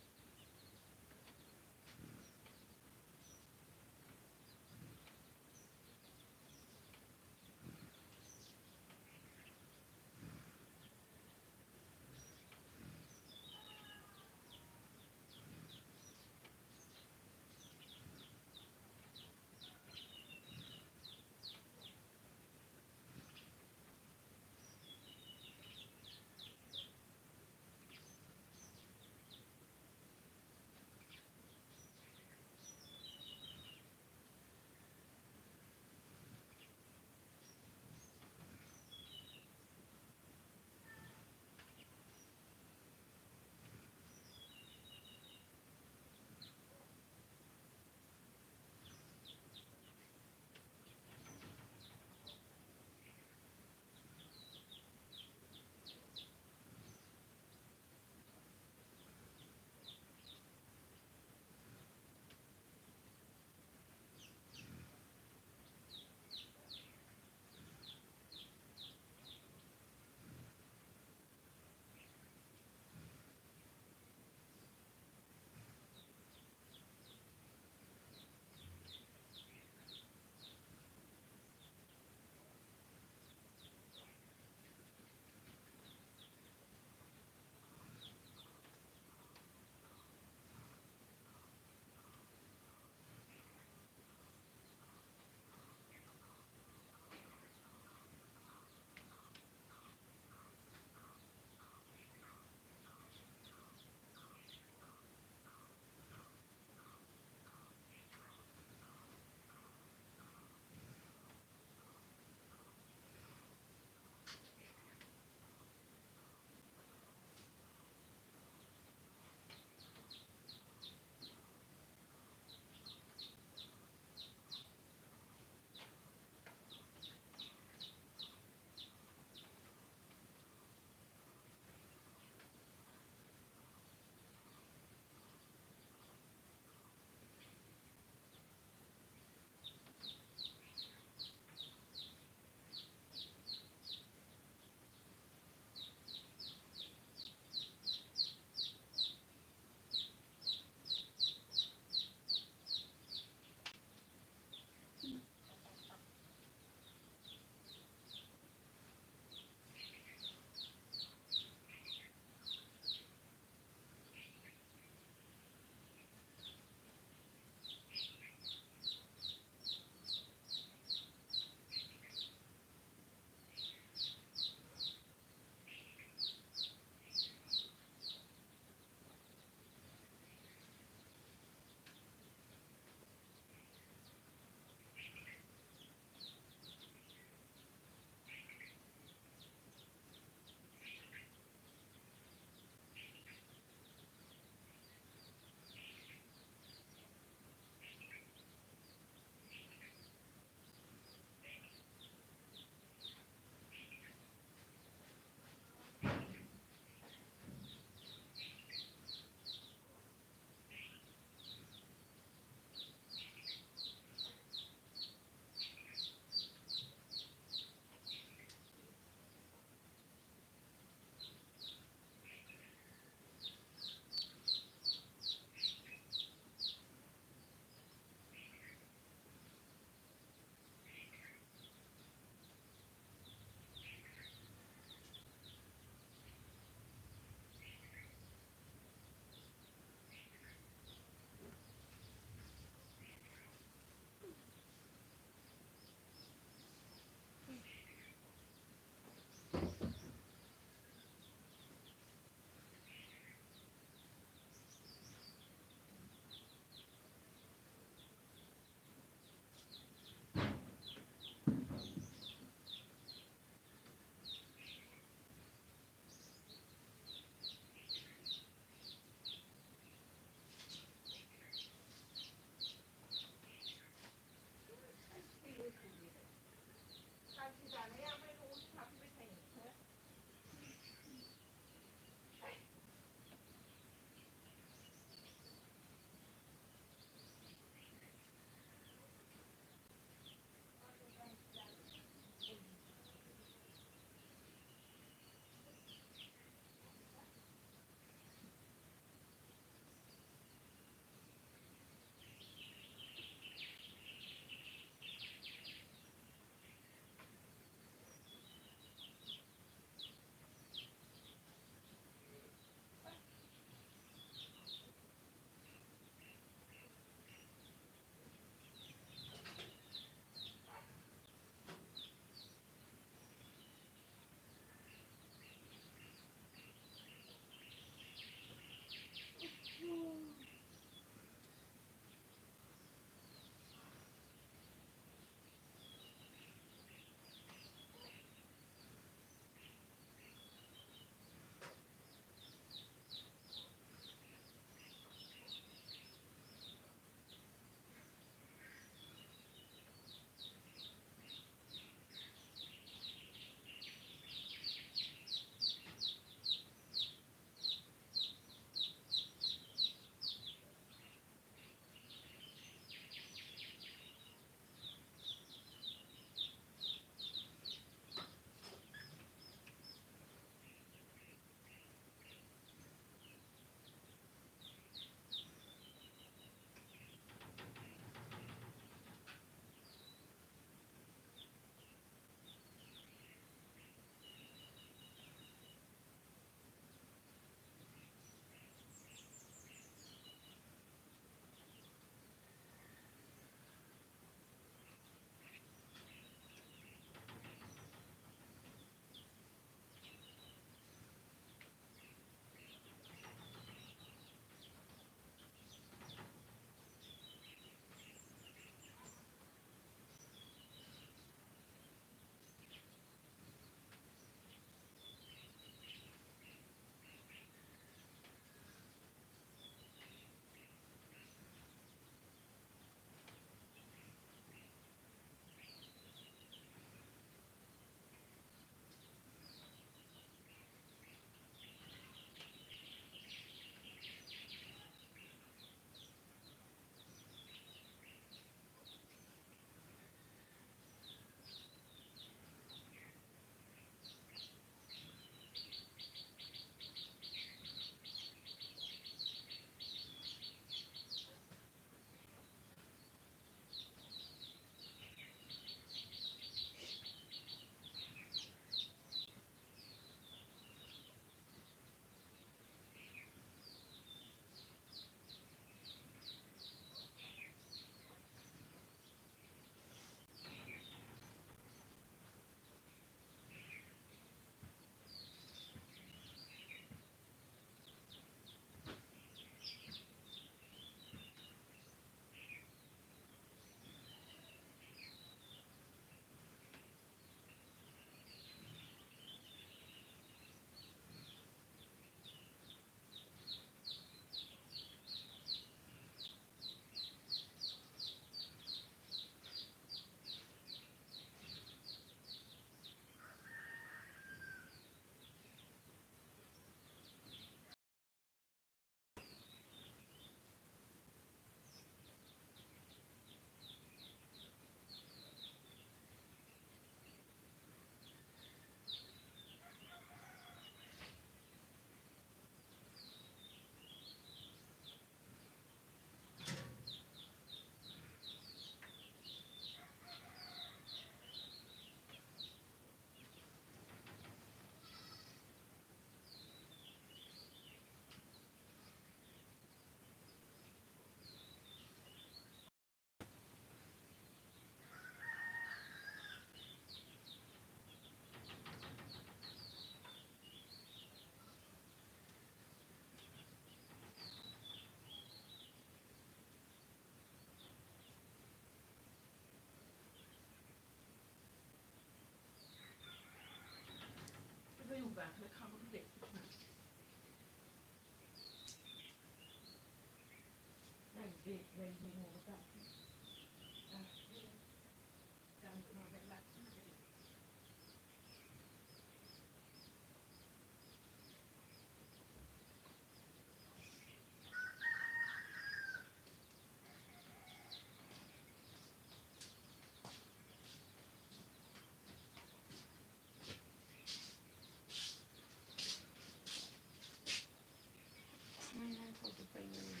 ไม่ได้เขาจะไปเลย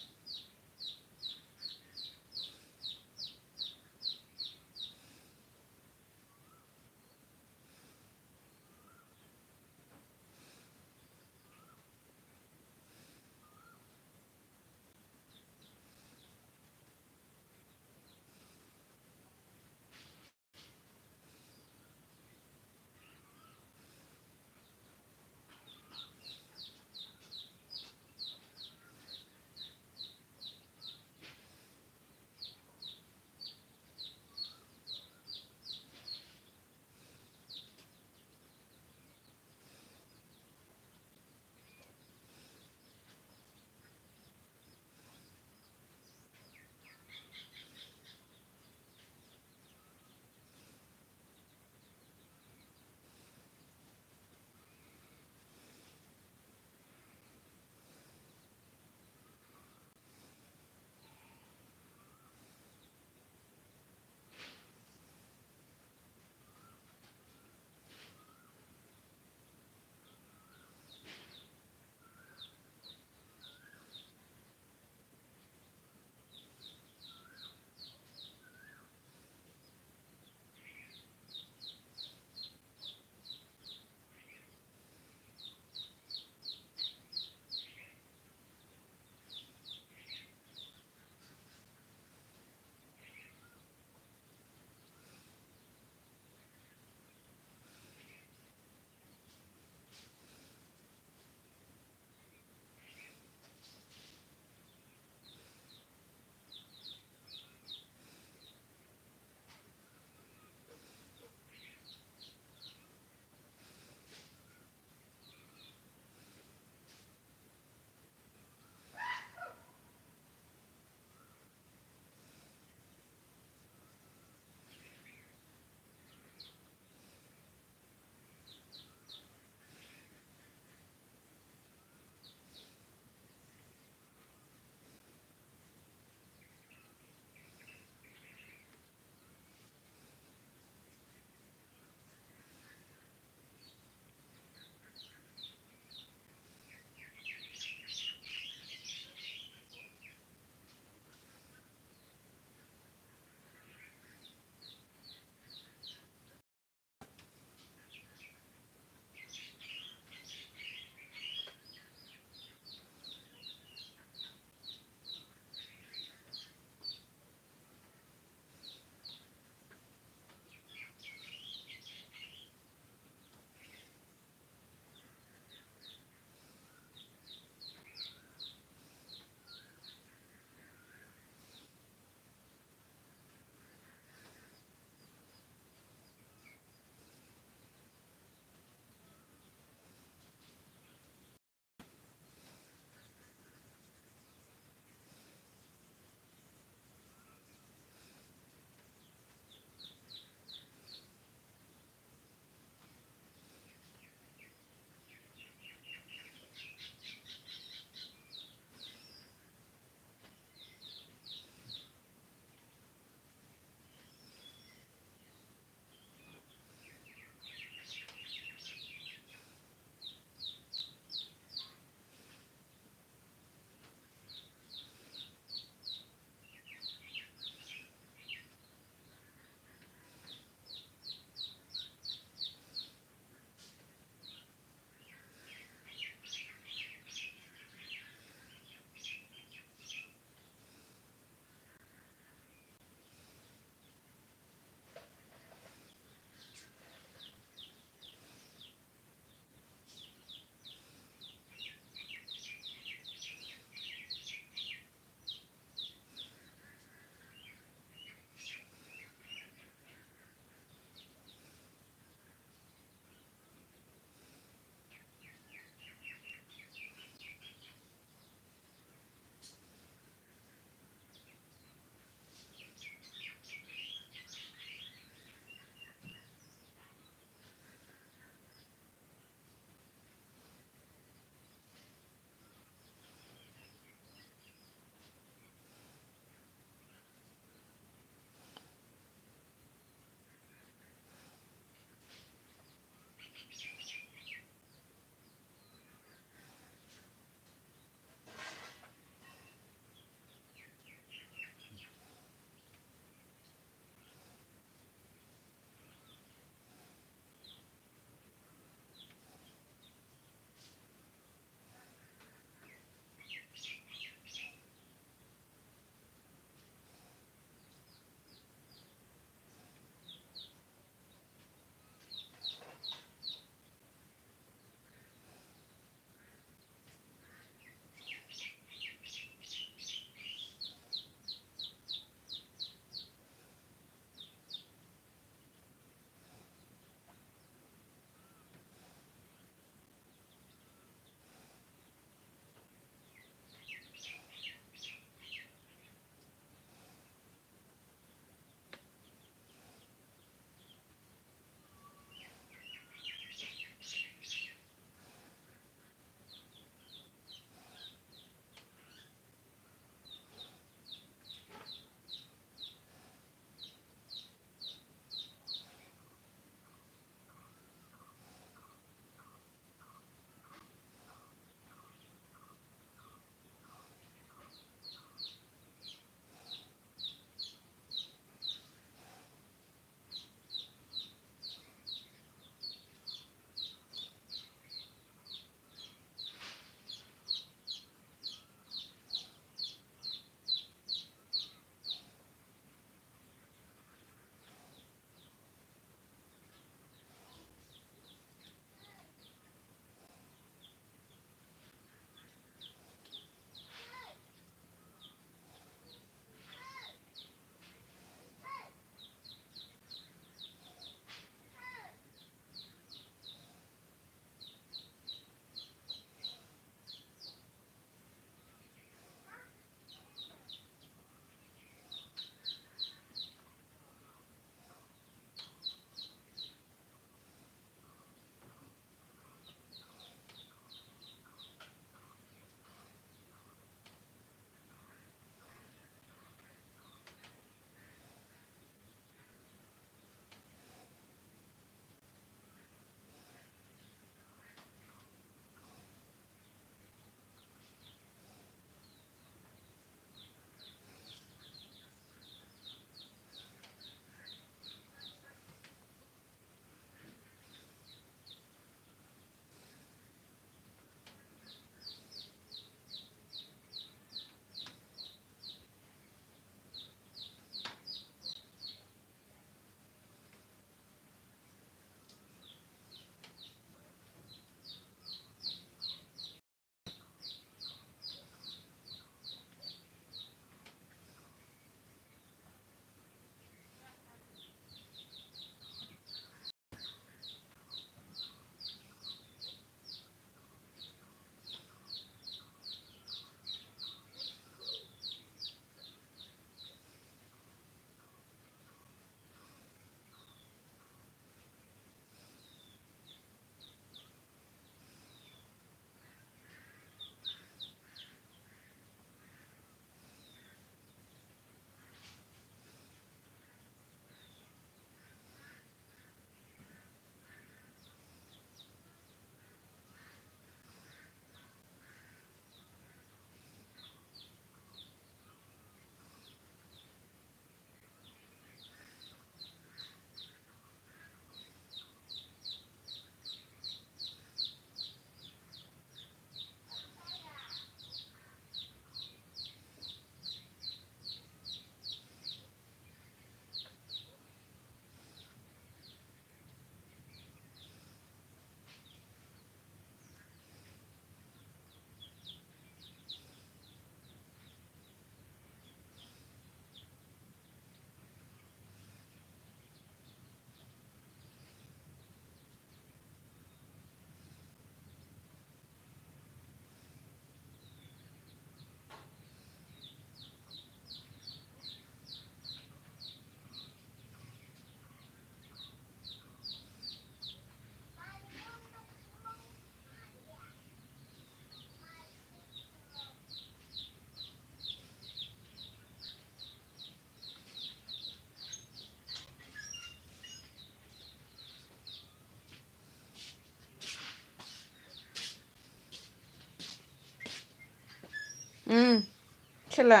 सोला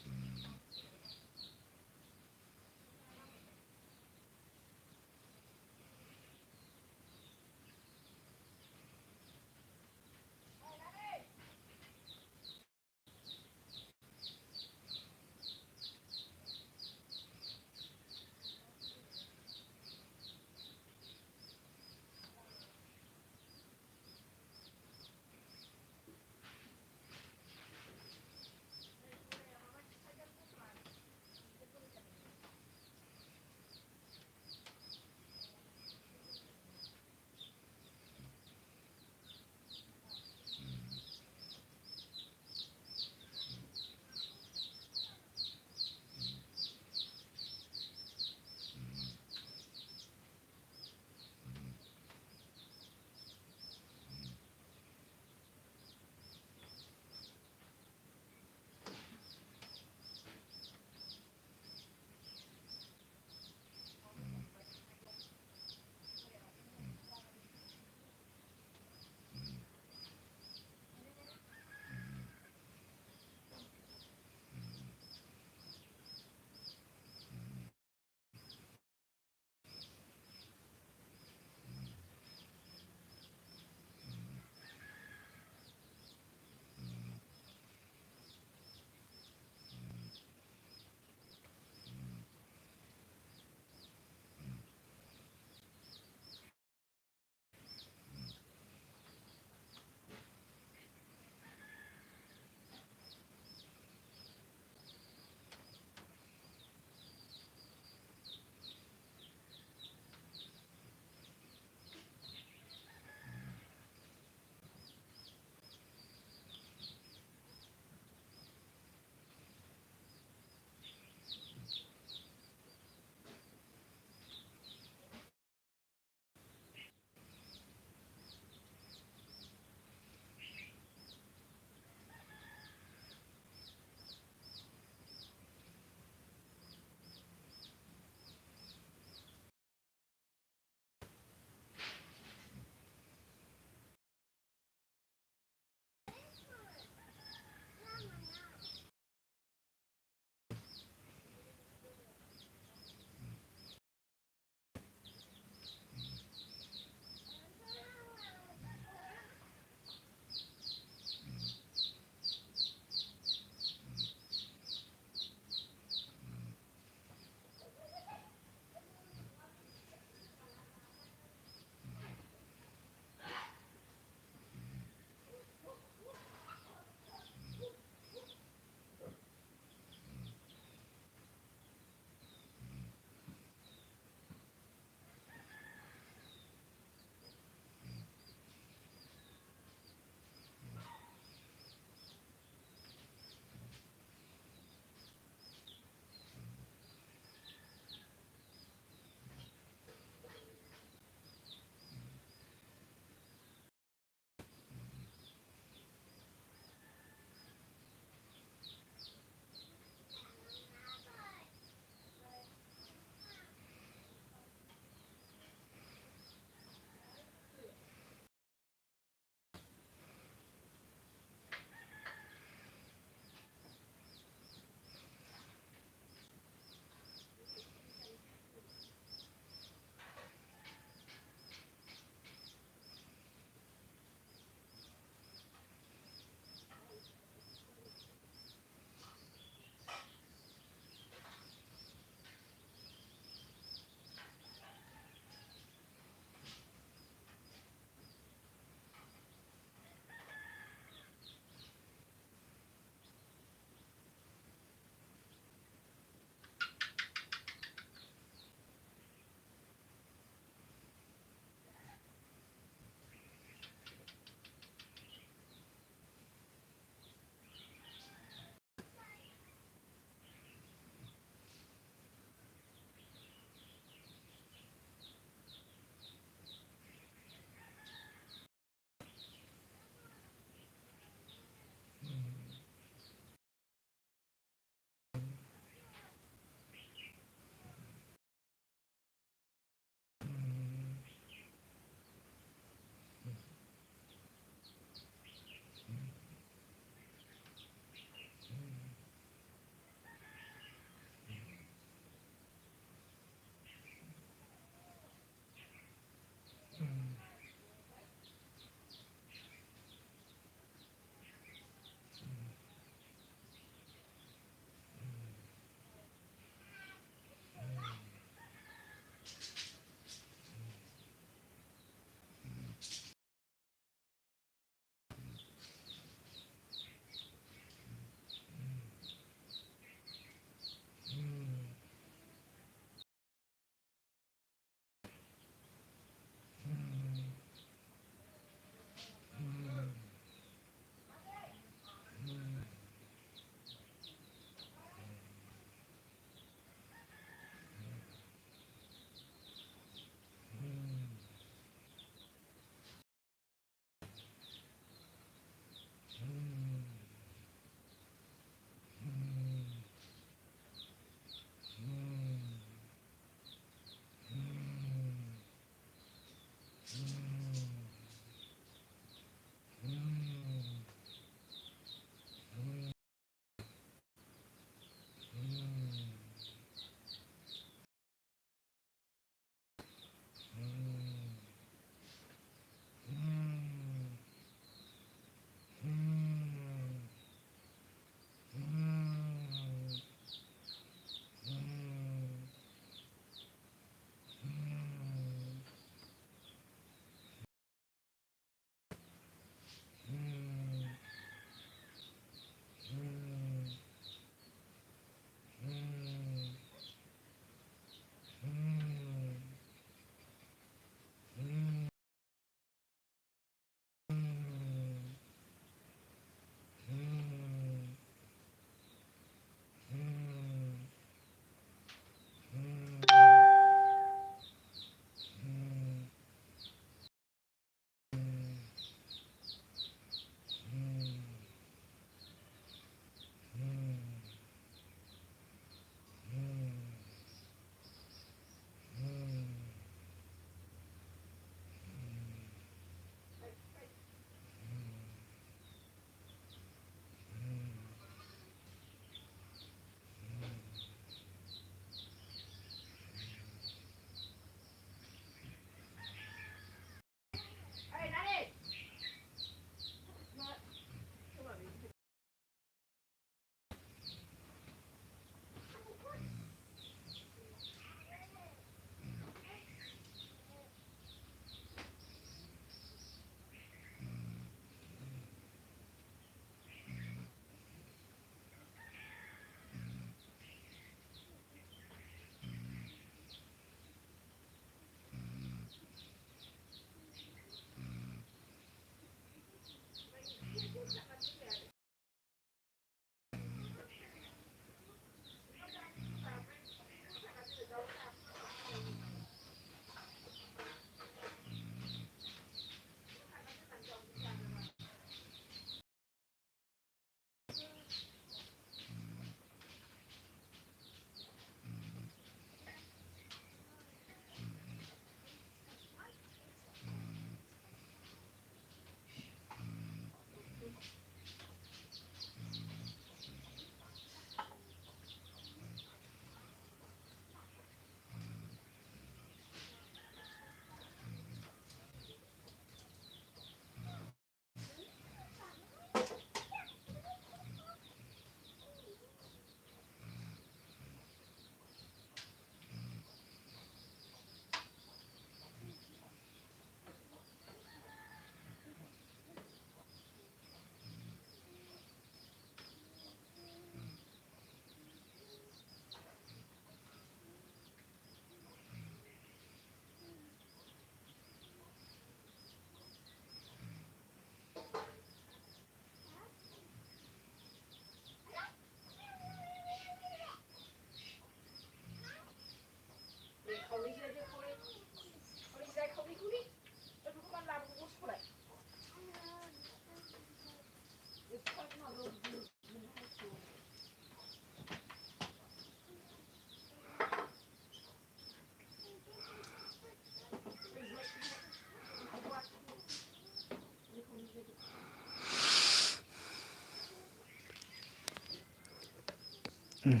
हेलौ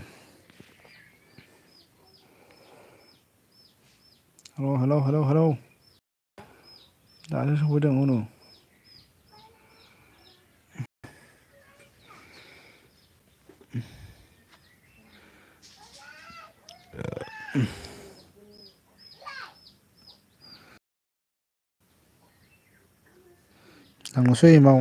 दासो सफैदों उनु थांनोसै एमाव